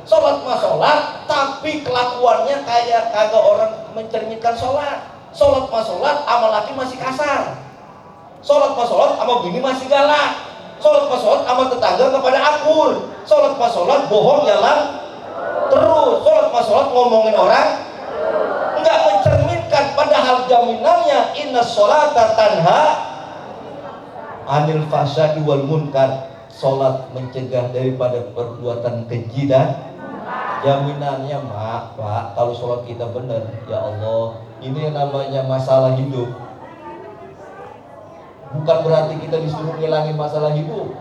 Sholat mah sholat, tapi kelakuannya kayak kagak orang mencerminkan sholat. Sholat mah sholat, amal laki masih kasar. Sholat mah sholat, amal bini masih galak. Sholat mah sholat, amal tetangga kepada akur. Sholat mah sholat, bohong jalan terus. Sholat mah sholat, ngomongin orang nggak mencerminkan. Padahal jaminannya inna sholata tanha anil fahsya'i wal munkar. Sholat mencegah daripada perbuatan keji dan jaminannya Pak, kalau sholat kita benar, ya Allah, ini yang namanya masalah hidup. Bukan berarti kita disuruh ngilangin masalah hidup.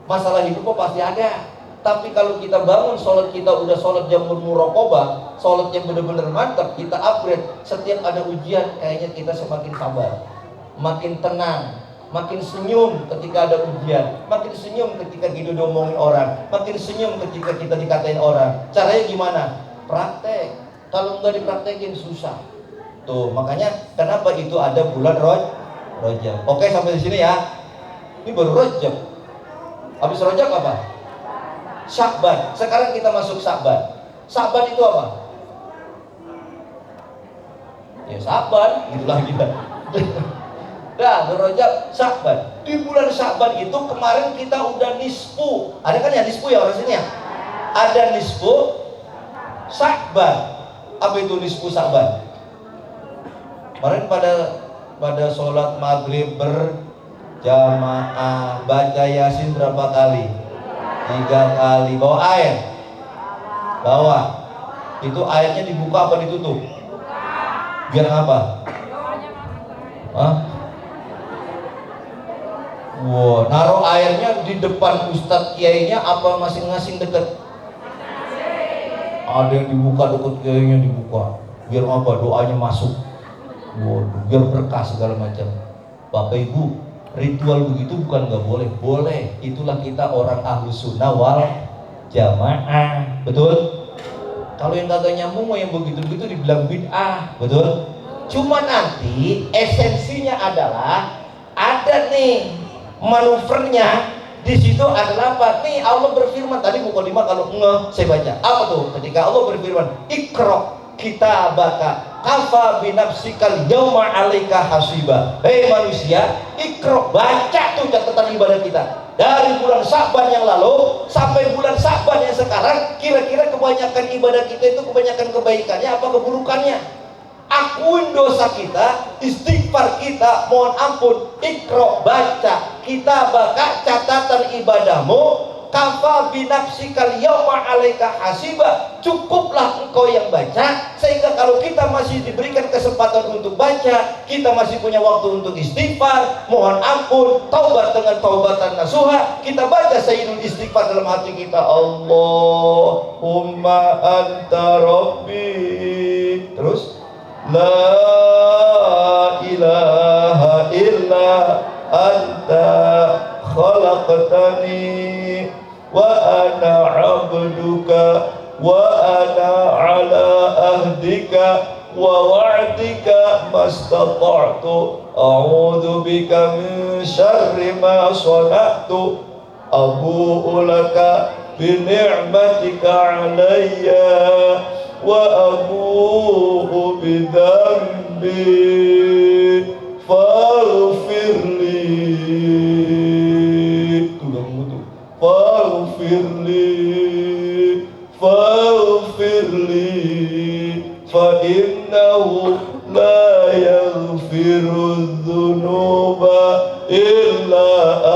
Masalah hidup kok pasti ada. Tapi kalau kita bangun sholat kita udah sholat jamur muraqabah, sholat yang benar-benar mantap, kita upgrade. Setiap ada ujian, kayaknya kita semakin sabar, makin tenang, makin senyum ketika ada ujian, makin senyum ketika kita diomongin orang, makin senyum ketika kita dikatain orang. Caranya gimana? Praktek. Kalau nggak dipraktekin susah. Tuh makanya kenapa itu ada bulan Rajab. Oke, sampai di sini ya. Ini baru Rajab. Habis Rajab apa? Syakban. Sekarang kita masuk Syakban. Syakban itu apa? Ya Sa'ban, itulah kita. Nah, Rajab, Sa'ban. Di bulan Sa'ban itu kemarin kita udah nisfu. Ada kan ya nisfu ya orang sini ya? Ada nisfu Sa'ban. Apa itu nisfu Sa'ban? Kemarin pada sholat maghrib berjamaah baca Yasin berapa kali? 3 kali. Bawa air. Bawa. Itu ayatnya dibuka apa ditutup? Biar apa? Hah? Wow, naruh airnya di depan ustadz kiainya apa masing-masing deket? Ada yang dibuka deket kiainya dibuka. Biar apa? Doanya masuk. Wow, biar berkah segala macam. Bapak Ibu, ritual begitu bukan nggak boleh, boleh. Itulah kita orang ahlus sunnah wal jamaah, betul? Kalau yang kagak nyambung yang begitu-begitu dibilang bid'ah, betul? Cuma nanti esensinya adalah ada nih manuvernya di situ adalah apa? Nih Allah berfirman tadi mukadimah kalau saya baca apa tuh? Ketika Allah berfirman, Iqra kitabaka kafa binafsikal yauma 'alaika hasiba. Hei manusia, Iqra, baca tuh catatan ibadah kita. Dari bulan Sa'ban yang lalu sampai bulan Sa'ban yang sekarang, kira-kira kebanyakan ibadah kita itu kebanyakan kebaikannya apa keburukannya? Akuin dosa kita, istighfar kita, mohon ampun. Iqra, baca, kita baca catatan ibadahmu. Kafa binafsikal yauma 'alaika hasiba. Cukuplah engkau yang baca, sehingga kalau kita masih diberikan kesempatan untuk baca, kita masih punya waktu untuk istighfar, mohon ampun, taubat dengan taubatan nasuha. Kita baca sayyidul istighfar dalam hati kita, Allahumma anta rabbi. Terus la ilaha illa anta khalaqtani wa ana abduka wa ana ala ahdika wa wa'dika mastata'tu a'udzu bika min syarri ma sana'tu abu'u laka bi ni'matika 'alayya wa abu'u bi dhanbi faghfirli. Faghfirli fa innahu la yaghfiru dzunuba illa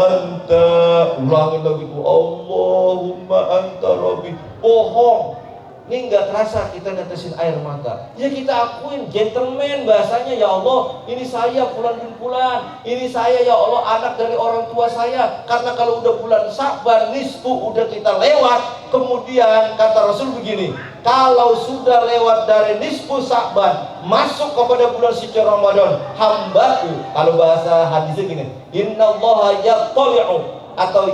anta. Ulangin lagi tuh, Allahumma anta rabbi. Bohong, ini nggak terasa kita netesin air mata. Ya kita akuin, gentleman bahasanya. Ya Allah, ini saya fulan bin fulan, ini saya ya Allah anak dari orang tua saya. Karena kalau udah bulan Sa'ban nisfu udah kita lewat. Kemudian kata Rasul begini, kalau sudah lewat dari nisfu Sa'ban masuk kepada bulan suci Ramadan, hambaku, kalau bahasa hadisnya gini, innallaha yattali'u atau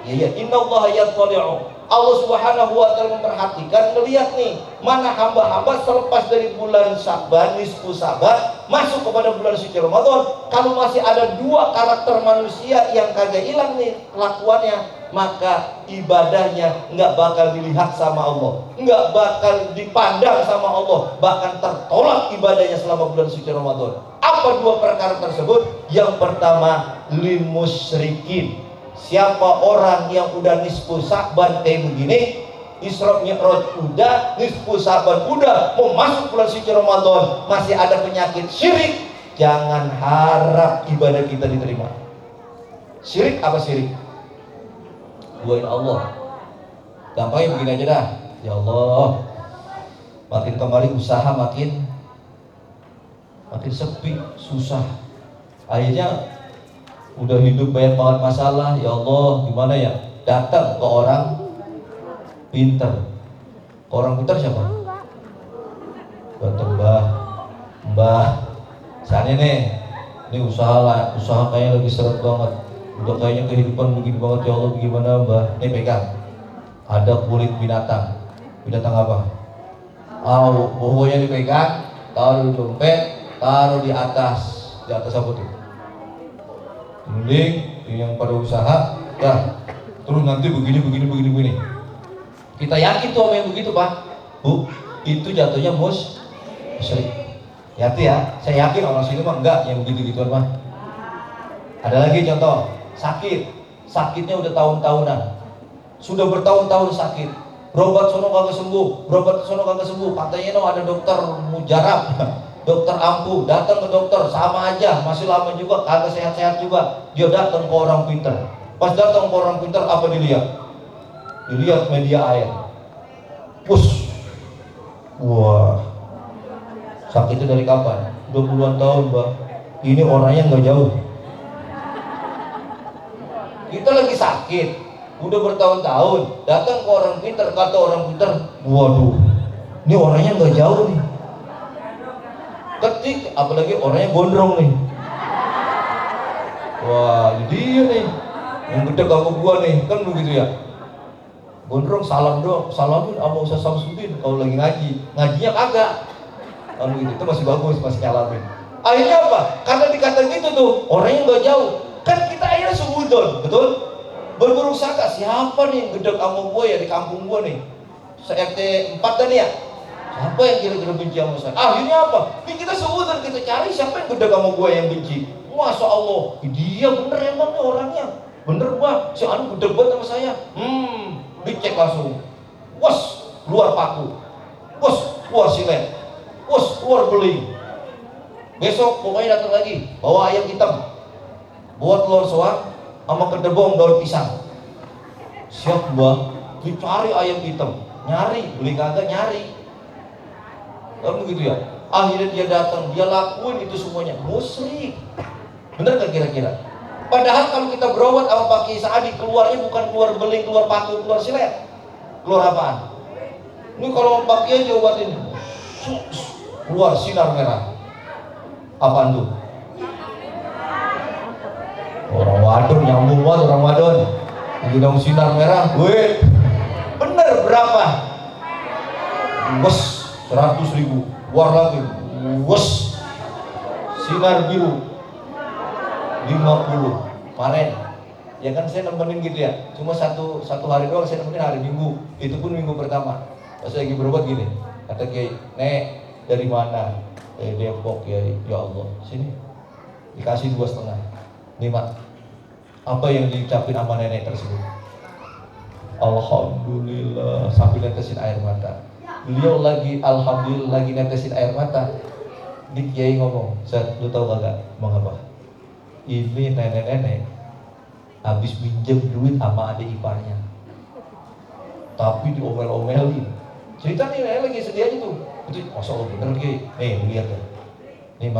innallaha yattali'u. Allah Subhanahu wa Ta'ala memperhatikan, melihat nih mana hamba-hamba selepas dari bulan Sa'ban, nisfu Sa'ban masuk kepada bulan suci Ramadan. Kalau masih ada 2 karakter manusia yang kagak hilang nih kelakuannya, maka ibadahnya nggak bakal dilihat sama Allah, nggak bakal dipandang sama Allah, bahkan tertolak ibadahnya selama bulan suci Ramadan. Apa 2 perkara tersebut? Yang pertama, lil musyrikin. Siapa orang yang udah nisfu Sa'ban kayak begini, Isra Mi'raj udah, nisfu Sa'ban udah, mau masuk bulan suci Ramadan masih ada penyakit syirik, jangan harap ibadah kita diterima. Syirik apa syirik? Duain Allah. Gampangnya begini aja dah. Ya Allah, makin kembali usaha makin sepi, susah. Akhirnya udah hidup banyak banget masalah. Ya Allah, gimana ya? Datang ke orang pintar. Ke orang pintar siapa? Datang Mbah. Misalnya nih, ini usaha kayaknya lagi seret banget. Udah kayaknya kehidupan begini banget. Ya Allah, bagaimana Mbah? Nih pegang. Ada kulit binatang. Binatang apa? Pokoknya dipegang, taruh di dompet, taruh di atas apa tuh? Mending yang pada usaha, terus nanti begini. Kita yakin tuh sama yang begitu Pak, Bu, itu jatuhnya Musyrik. Hati ya, saya yakin orang sini mah enggak yang begitu-gituan mah. Ada lagi contoh, sakitnya udah tahun-tahunan, sudah bertahun-tahun sakit, berobat sono kagak sembuh, berobat sono kagak sembuh, katanya no ada dokter mujarab, dokter ampuh, datang ke dokter sama aja, masih lama juga, kagak sehat-sehat juga. Dia datang ke orang pintar, pas datang ke orang pintar apa dilihat? Dilihat media air, pus, wah, sakitnya dari kapan? Udah puluhan tahun, Mbak. Ini orangnya nggak jauh. Kita lagi sakit, udah bertahun-tahun, datang ke orang pintar, kata orang pintar, waduh, ini orangnya nggak jauh nih. Ketik, apalagi orangnya gondrong nih. Wah, ini dia nih, yang gede kamu gua nih, kan begitu ya. Gondrong salam dong, salamin sama Ustaz Samsudin kalau lagi ngaji, ngajinya kagak. Kalau gitu, itu masih bagus, masih nyalamin. Akhirnya apa? Karena dikata gitu tuh, orangnya nggak jauh. Kan kita akhirnya sumudon, betul? Berburuk sangka, siapa nih yang gede kamu gua ya di kampung gua nih? Se-RT 4 tadi ya? Siapa yang kira-kira benci sama saya? Akhirnya apa? Ini kita sumudon, kita cari siapa yang gede kamu gua yang benci. Masya Allah, dia bener emang nih orangnya. Bener gua, si anu gede banget sama saya. Dicek langsung. Wos, keluar paku. Wos, keluar silet. Wos, keluar beling. Besok pokoknya datang lagi, bawa ayam hitam, buat telur soang sama kedebong daun pisang. Siap Mbak, dicari ayam hitam, nyari, beli kagak nyari. Kan begitu ya. Akhirnya dia datang, dia lakuin itu semuanya. Musyrik. Bener gak kira-kira? Padahal kalau kita berobat sama Pak Kiai Saadi, keluarnya bukan keluar beling, keluar paku, keluar silet. Keluar apaan? Ini kalau Pak Kiai diobatin, keluar sinar merah. Apaan tuh? Orang wadon, nyambung banget orang wadon. Hidung sinar merah, gue bener berapa? Wes 100.000, keluar lagi, wes sinar biru 50. Kemarin ya kan saya nemenin gitu ya, cuma satu hari doang saya nemenin, hari Minggu, itu pun minggu pertama. Pas lagi berobat gini, kata Kiai, Nek dari mana? Depok ya, ya Allah, sini dikasih 2,5. Nih Mak, apa yang diucapin sama nenek tersebut? Alhamdulillah, sambil netesin air mata. Beliau lagi alhamdulillah lagi netesin air mata. Di Kiai ngomong, Ustaz, lu tahu kagak mau apa? Ini nenek-nenek habis minjem duit sama adik iparnya, tapi diomel-omelin. Cerita nih nenek lagi sedih aja tuh. Itu Masya Allah bener Kiai. Nih lihat ya. Nih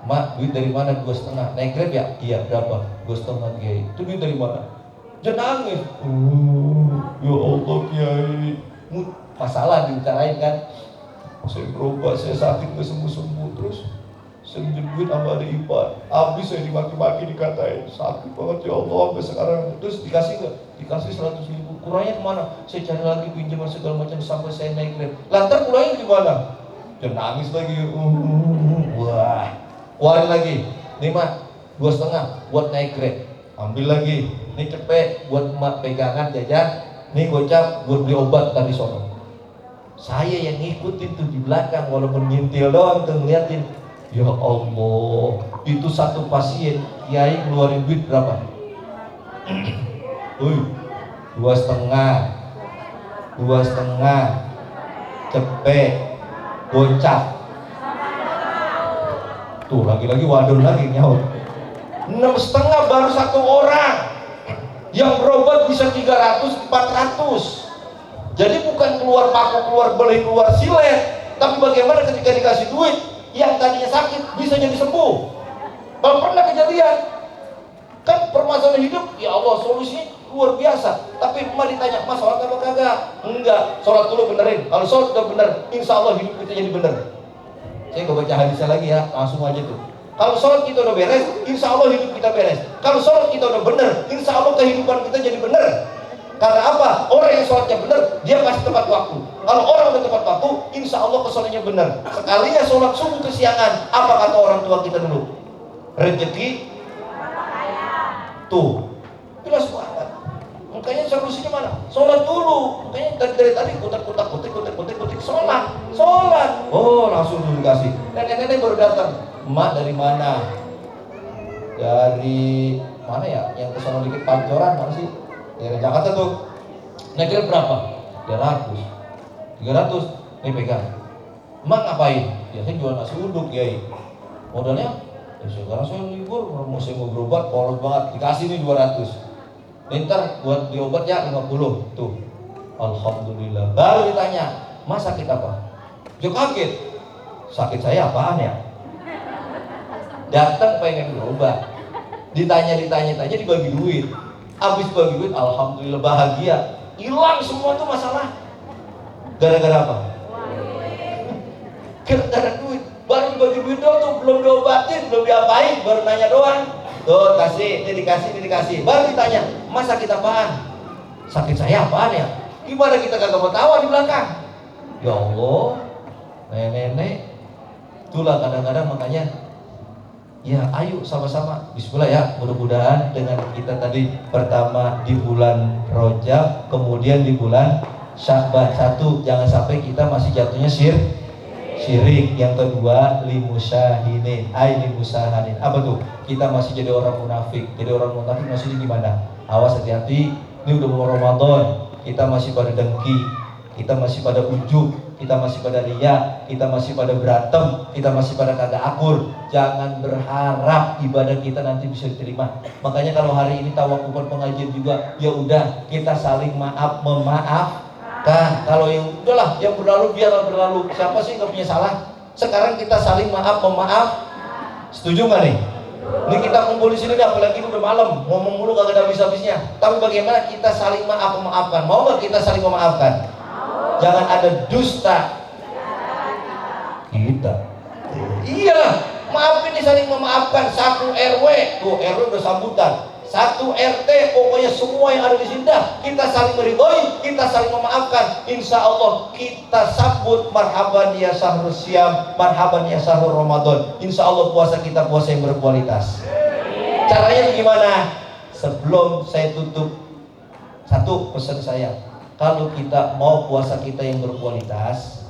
Mak, duit dari mana? 2,5. Naik Grab ya? Iya, berapa? 2,5 Kiai. Itu duit dari mana? Dia nangis. Ya Allah Kiai. Masalah dibicarain kan. Saya berobat, saya sakit gak sembuh-sembuh, terus saya minjem duit sama adik ipar. Habis saya dimaki-maki, dikatain sakit banget ya Allah sampai sekarang. Terus dikasih gak? Dikasih 100.000. Kurangnya kemana? Saya cari lagi pinjaman segala macam sampai saya naik Grab. Lantar kurangnya gimana? Dia nangis lagi. Wah, keluarin lagi. Nih Mak, 2,5 buat naik Grab. Ambil lagi. Nih cepet buat Mak pegangan jajan. Nih gocap buat beli obat tadi sono. Saya yang ngikutin tuh di belakang, walaupun ngintil doang tuh ngeliatin. Ya Allah, itu satu pasien Kiai ngeluarin duit berapa? 2,5 cepet gocap. Tuh lagi-lagi wadon lagi nyaut. 6,5 baru satu orang. Yang berobat bisa 300, 400. Jadi bukan keluar paku, keluar beling, keluar silet, tapi bagaimana ketika dikasih duit, yang tadinya sakit bisa jadi sembuh. Kalau pernah kejadian, kan permasalahan hidup, ya Allah solusinya luar biasa. Tapi emak ditanya, Mas sholat apa kagak? Enggak, sholat dulu benerin. Kalau sholat udah bener, insya Allah hidup kita jadi bener. Saya gak baca hadisnya lagi ya, langsung aja tuh. Kalau sholat kita udah beres, insya Allah hidup kita beres. Kalau sholat kita udah bener, insya Allah kehidupan kita jadi bener. Karena apa? Orang yang sholatnya bener, dia pasti tepat waktu. Kalau orang udah tepat waktu, insya Allah kesolatnya bener. Sekalinya sholat subuh kesiangan, apa kata orang tua kita dulu? Rezeki tuh, jelas banget. Makanya solusinya mana? Sholat dulu. Makanya dari tadi kutek-kutek, sholat. sholat. Oh, langsung dikasih. Nenek-nenek baru datang. Emak dari mana? Dari mana ya? Yang kesana dikit Pancoran mana sih? Daerah Jakarta tuh. Naiknya berapa? 300. Nih pegang. Emak ngapain? Ya saya jual nasi uduk, Yai. Modalnya? Ya sekarang saya libur, mau saya mau berobat, polos banget. Dikasih nih 200. Ntar buat diobat ya 50. Tuh. Alhamdulillah. Baru ditanya, Mas sakit apa? Dia kaget. Sakit saya apaan ya? Datang pengen berobat. Ditanya dibagi duit. Habis bagi duit, alhamdulillah bahagia. Hilang semua tuh masalah. Gara-gara apa? Gara-gara duit. Baru bagi duit doang tuh, belum diobatin, belum diapain, baru nanya doang. Tuh kasih, ini dikasih. Baru ditanya, Mas sakit apaan? Sakit saya apaan ya? Gimana kita kagak mau tawa di belakang? Ya Allah, nenek-nenek. Itulah kadang-kadang makanya, ya ayo sama-sama bismillah ya. Mudah-mudahan dengan kita tadi pertama di bulan Rajab, kemudian di bulan Sya'ban 1, jangan sampai kita masih jatuhnya syirik. Yang kedua limusahinin. Apa tuh? Kita masih jadi orang munafik. Jadi orang munafik maksudnya gimana? Awas, hati-hati. Ini udah mau Ramadan, kita masih pada dengki, kita masih pada ujub, kita masih pada riya, kita masih pada berantem, kita masih pada kagak akur. Jangan berharap ibadah kita nanti bisa diterima. Makanya kalau hari ini tawakupan pengajian juga, ya udah kita saling memaafkan. Kalau yang udahlah yang berlalu biarlah berlalu. Siapa sih nggak punya salah? Sekarang kita saling memaaf. Setuju nggak nih? Ini kita kumpul di sini nih, apalagi ini udah malam, ngomong mulu kagak ada habis-habisnya. Tapi bagaimana kita saling memaafkan? Mau nggak kita saling memaafkan? Jangan ada dusta. Kita. Iya, maafin nih, saling memaafkan. 1 RW, tuh RW udah sambutan. 1 RT, pokoknya semua yang ada di sini dah kita saling meridhoi, kita saling memaafkan. Insya Allah kita sambut marhaban ya syahrul siam, marhaban ya syahrul Ramadan. Insya Allah puasa kita puasa yang berkualitas. Caranya gimana? Sebelum saya tutup, satu pesan saya, kalau kita mau puasa kita yang berkualitas,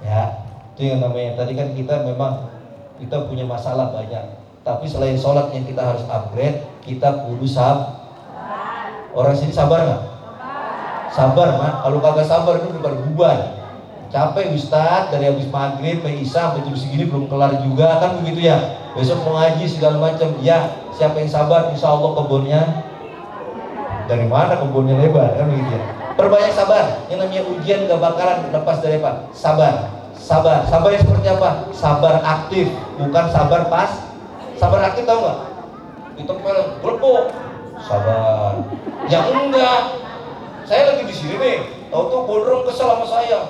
ya itu yang namanya tadi kan kita memang kita punya masalah banyak. Tapi selain sholat yang kita harus upgrade, kita kudu sabar. Orang sini sabar nggak? Sabar, Mak. Kalau kagak sabar itu udah bubar. Capek Ustadz, dari habis maghrib sampai isya sampai jam segini belum kelar juga, kan begitu ya. Besok mau ngaji segala macam. Ya, siapa yang sabar, insya Allah kebunnya dari mana kebunnya lebar, kan begitu ya. Perbanyak sabar. Yang namanya ujian gak bakalan lepas dari apa? Sabar. Sabar yang seperti apa? Sabar aktif, bukan sabar pas. Sabar aktif tahu nggak? Ditempel, gelepok, sabar. Ya enggak. Saya lagi di sini nih, tahu tuh gondrong kesel sama saya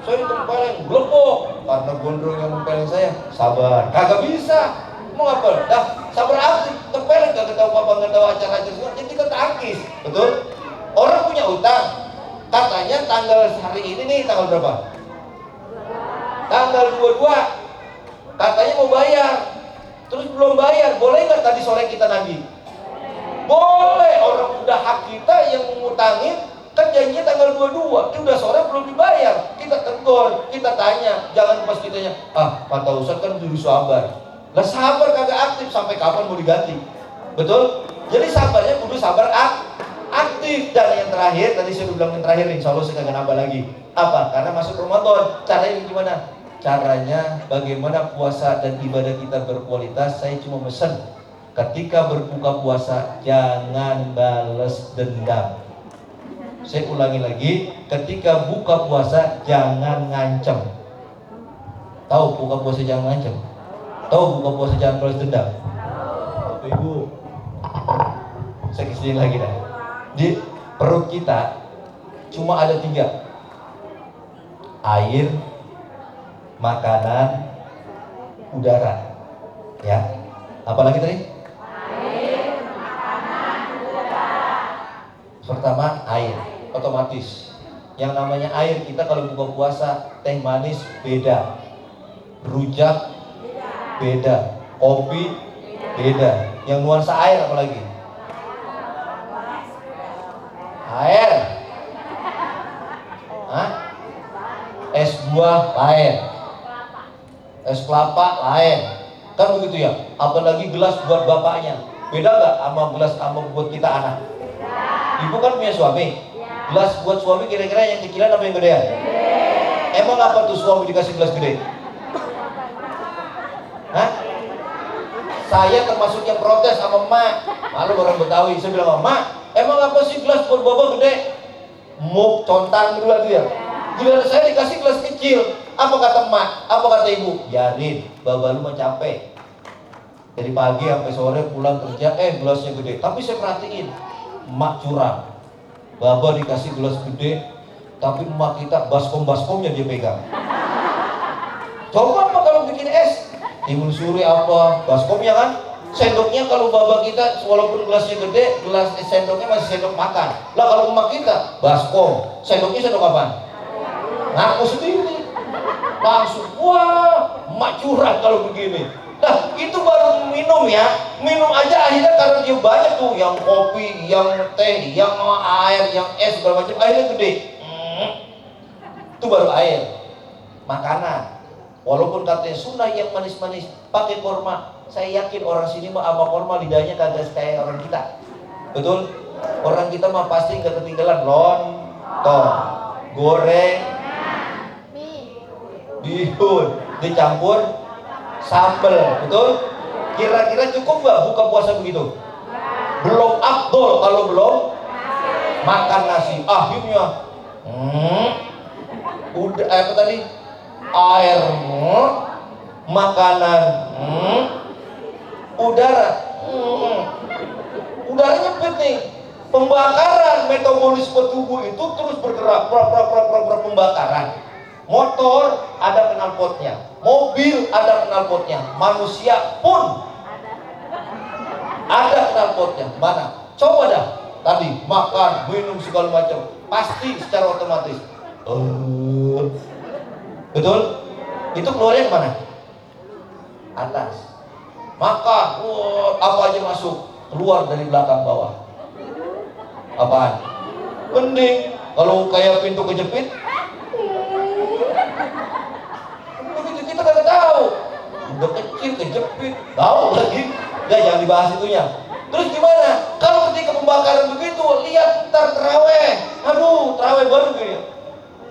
ditempelin, gelepok. Karena gondrong yang nempelin saya, sabar. Kagak bisa. Mau apa? Dah, sabar aktif, tempelin kagak tahu apa, nggak tahu acara-acara semua. Jadi kita tangkis, betul? Orang punya utang, katanya tanggal hari ini nih tanggal berapa? Tanggal 22, katanya mau bayar. Terus belum bayar, boleh nggak tadi sore kita nagih? Boleh, orang udah hak kita yang mengutangin, kan janjinya tanggal 22, ini udah sore belum dibayar. Kita tegur, kita tanya, jangan pas kitanya, kata Ustadz kan dulu sabar. Lah sabar kagak aktif, sampai kapan mau diganti? Betul? Jadi sabarnya kudu sabar aktif. Dan yang terakhir, tadi saya udah bilang yang terakhir, insya Allah saya kagak nambah lagi. Apa? Karena masuk Ramadan, caranya gimana? Caranya bagaimana puasa dan ibadah kita berkualitas. Saya cuma pesan, ketika berbuka puasa jangan balas dendam. Saya ulangi lagi, ketika buka puasa jangan ngancem. Tahu buka puasa jangan ngancem? Tahu buka puasa jangan balas dendam? Bapak Ibu, saya kesini lagi dah. Di perut kita cuma ada 3: air, makanan, udara. Ya. Apalagi tadi? Air, makanan, udara. Pertama air, otomatis. Yang namanya air, kita kalau buka puasa teh manis beda, rujak beda, kopi beda. Yang nuansa air apalagi? Air. Hah? Es buah lain, es kelapa lain, kan begitu ya. Apalagi gelas buat bapaknya, beda nggak sama gelas sama buat kita anak? Ibu kan punya suami, gelas buat suami kira-kira yang kecilan apa yang gedean? Emang apa tuh suami dikasih gelas gede? Hah? Saya termasuk yang protes sama emak. Malu orang Betawi, saya bilang, emak, emang apa sih gelas buat baba gede? Muk contang dulu tuh ya. Giliran saya dikasih gelas kecil. Apa kata emak? Apa kata ibu? Biarin, baba lu mah capek. Dari pagi sampai sore pulang kerja, gelasnya gede. Tapi saya perhatiin, emak curang. Baba dikasih gelas gede, tapi emak kita baskom-baskomnya dia pegang. Coba apa kalau bikin es? Timun suri apa? Baskomnya kan? Sendoknya kalau baba kita walaupun gelasnya gede, sendoknya masih sendok makan. Lah kalau emak kita baskom, sendoknya sendok apa? Ngaku sendiri. Langsung, wah, emak curang kalau begini. Nah, itu baru minum ya. Minum aja akhirnya karena dia banyak tuh, yang kopi, yang teh, yang air, yang es segala macam, akhirnya gede. Itu baru air. Makanan. Walaupun katanya sunnah yang manis-manis pakai korma, saya yakin orang sini mah sama korma lidahnya kagak kayak orang kita. Betul? Orang kita mah pasti nggak ketinggalan lontong, goreng, bihun, dicampur sambal. Betul? Kira-kira cukup nggak buka puasa begitu? Belum afdol kalau belum makan nasi. Akhirnya udah apa tadi? Air, makanan, udara, udara nyempit nih. Pembakaran metabolisme tubuh itu terus bergerak, pembakaran. Motor ada knalpotnya, mobil ada knalpotnya, manusia pun ada knalpotnya. Mana? Coba dah. Tadi makan, minum segala macam, pasti secara otomatis. Betul? Itu keluarnya kemana? Atas. Maka apa aja masuk, keluar dari belakang bawah. Apaan? Mending kalau kayak pintu kejepit. Begitu kita kagak tahu. Udah kecil kejepit, tahu lagi. Udah jangan dibahas itunya. Terus gimana? Kalau ketika pembakaran begitu, lihat ntar terawih. Aduh, terawih baru gini.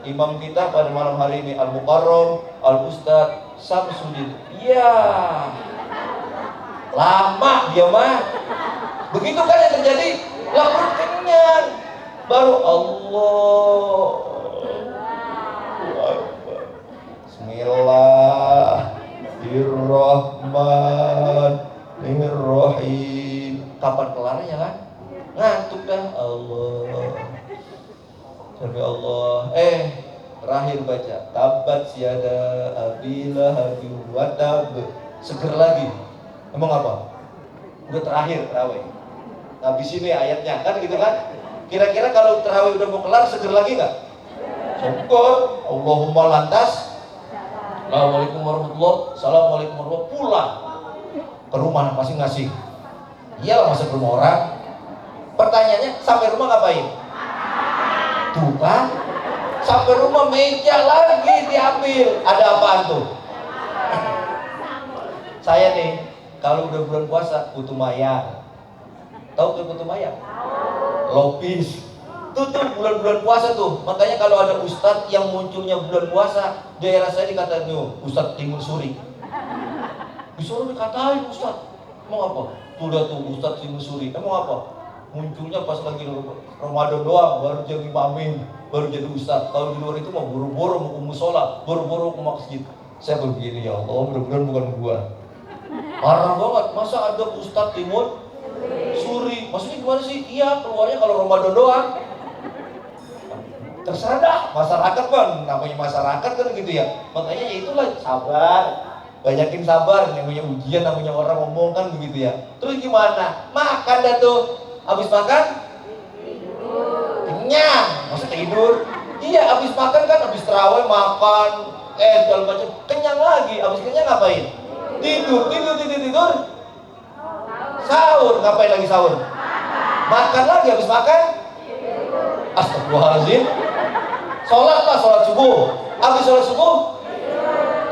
Imam kita pada malam hari ini Al-Mukarram Al-Ustadz Samsudin. Iya, lama dia mah. Begitu kan yang terjadi. Lapar kenyang, baru Allah. Bismillahirrahmanirrahim. Kapan kelarnya kan? Ngantuk dah. Allah. Demi Allah. Terakhir baca tabat siada abila habi watab. Seger lagi. Emang apa? Udah terakhir terawih. Habis ini ayatnya kan gitu kan? Kira-kira kalau terawih udah mau kelar seger lagi nggak? Syukur. Allahumma lantas. Assalamualaikum warahmatullahi. Assalamualaikum warahmatullahi. Pulang ke rumah masing-masing. Iyalah masa ke rumah orang. Pertanyaannya sampai rumah ngapain? Tuh kan, sampai rumah meja lagi diambil. Ada apaan tuh? Saya nih, kalau udah bulan puasa butuh mayang. Tahu tuh butuh mayang? Lopis. Tuh bulan-bulan puasa tuh. Makanya kalau ada ustadz yang munculnya bulan puasa, daerah saya dikatain tuh Ustadz Timun Suri. Disuruh dikatain ustadz. Emang apa? Tuh udah tuh Ustadz Timun Suri. Emang apa? Munculnya pas lagi Ramadan doang, baru jadi imamin, baru jadi ustadz. Kalau di luar itu mau buru-buru mau ke musola, buru-buru ke masjid. Saya begini, ya Allah, mudah-mudahan bukan gua. Parah banget, masa ada ustadz Timun Suri? Maksudnya gimana sih? Iya, keluarnya kalau Ramadan doang. Terserah dah, masyarakat kan, namanya masyarakat kan gitu ya. Makanya ya itulah, sabar, banyakin sabar. Namanya ujian, namanya orang ngomong kan begitu ya. Terus gimana? Makan dah tuh. Habis makan kenyang, masa tidur? Iya, habis makan kan, habis terawih makan, segala macam, kenyang lagi. Habis kenyang ngapain? Tidur. Sahur, ngapain lagi sahur? Makan lagi, habis makan? Astagfirullahaladzim. Sholat lah, sholat subuh. Habis sholat subuh.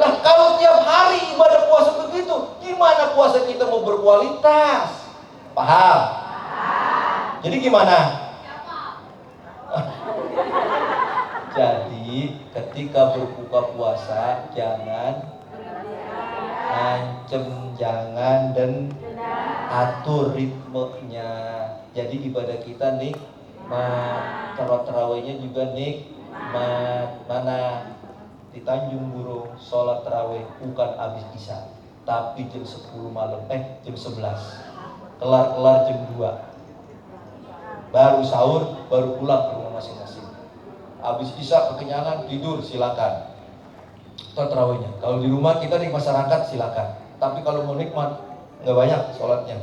Lah kalau tiap hari ibadah puasa begitu, gimana puasa kita mau berkualitas? Paham? Jadi gimana? Jadi ketika berbuka puasa jangan ngancem, jangan dan atur ritmenya. Jadi ibadah kita nikmat, tarawihnya juga nikmat. Mana di Tanjung Burung sholat tarawih bukan habis isya, tapi jam 10 malam, jam 11, kelar jam 2, baru sahur, baru pulang ke rumah masing-masing. Habis isya kekenyangan tidur, silakan. Itu tarawihnya. Kalau di rumah kita di masyarakat silakan. Tapi kalau mau nikmat nggak banyak sholatnya.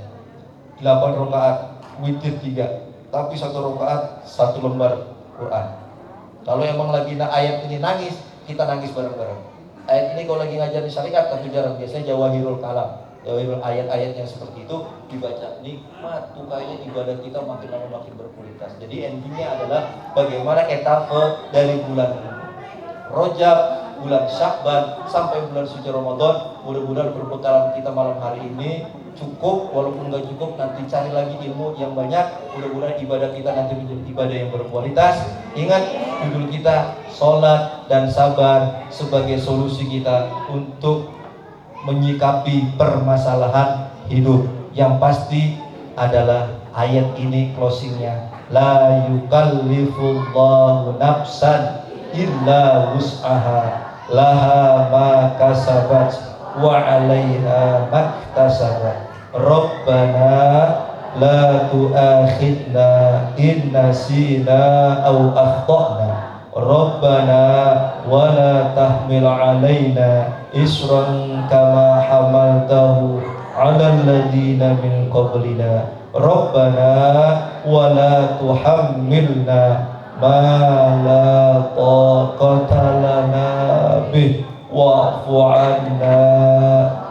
8 rakaat, witir 3, tapi 1 rakaat 1 lembar Quran. Kalau emang lagi ayat ini nangis, kita nangis bareng-bareng. Ayat ini kalau lagi ngajarin syariat tapi jarang, biasanya Jawahirul Kalam, Jawahirul ayat-ayat yang seperti itu dibaca, nikmat. Tuh kayaknya ibadah kita makin lama makin berkualitas. Jadi endingnya adalah bagaimana etapa dari bulan Rajab, bulan Sya'ban sampai bulan suci Ramadan. Mudah-mudahan perbekalan kita malam hari ini cukup, walaupun nggak cukup nanti cari lagi ilmu yang banyak. Mudah-mudahan ibadah kita nanti menjadi ibadah yang berkualitas. Ingat judul kita, sholat dan sabar sebagai solusi kita untuk menyikapi permasalahan hidup. Yang pasti adalah ayat ini closingnya, la yukallifullahu nafsan illa wus'aha laha ma kasabat wa 'alaiha maktasabat. Rabbana la tu'akhidna in nasina aw akhtana. Rabbana wa la tahmil 'alaina isran kama hamaltahu 'alal ladzina min qablina. Rabbana wa la tuhammilna ma la taqata lana bih wa'fu 'anna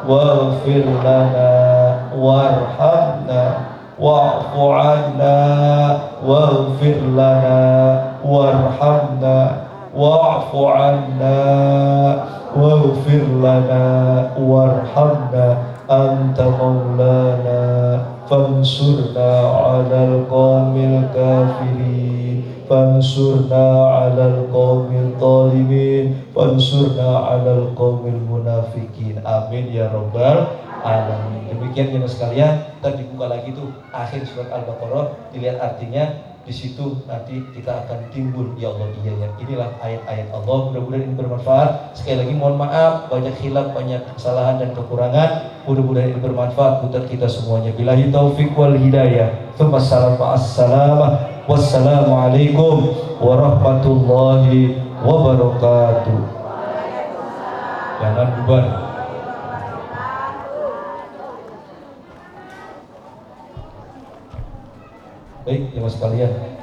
waghfir lana warhamna wa'fu 'anna waghfir lana warhamna wa'fu 'anna waghfir lana warhamna anta maulana fansurna 'alal qaumil kafirin fansurna 'alal qaumil zalimin fansurna 'alal qaumil munafikin. Amin ya rabbal alamin. Demikian jemaah sekalian, ntar dibuka lagi tuh akhir surat Al-Baqarah, dilihat artinya. Di situ nanti kita akan timbul, ya Allah iya ya. Inilah ayat-ayat Allah. Mudah-mudahan ini bermanfaat. Sekali lagi mohon maaf banyak khilaf, banyak kesalahan dan kekurangan. Mudah-mudahan ini bermanfaat buat kita semuanya. Billahi taufik wal hidayah. Wassalamualaikum warahmatullahi wabarakatuh. Jangan bubar. Baik, jemaah sekalian.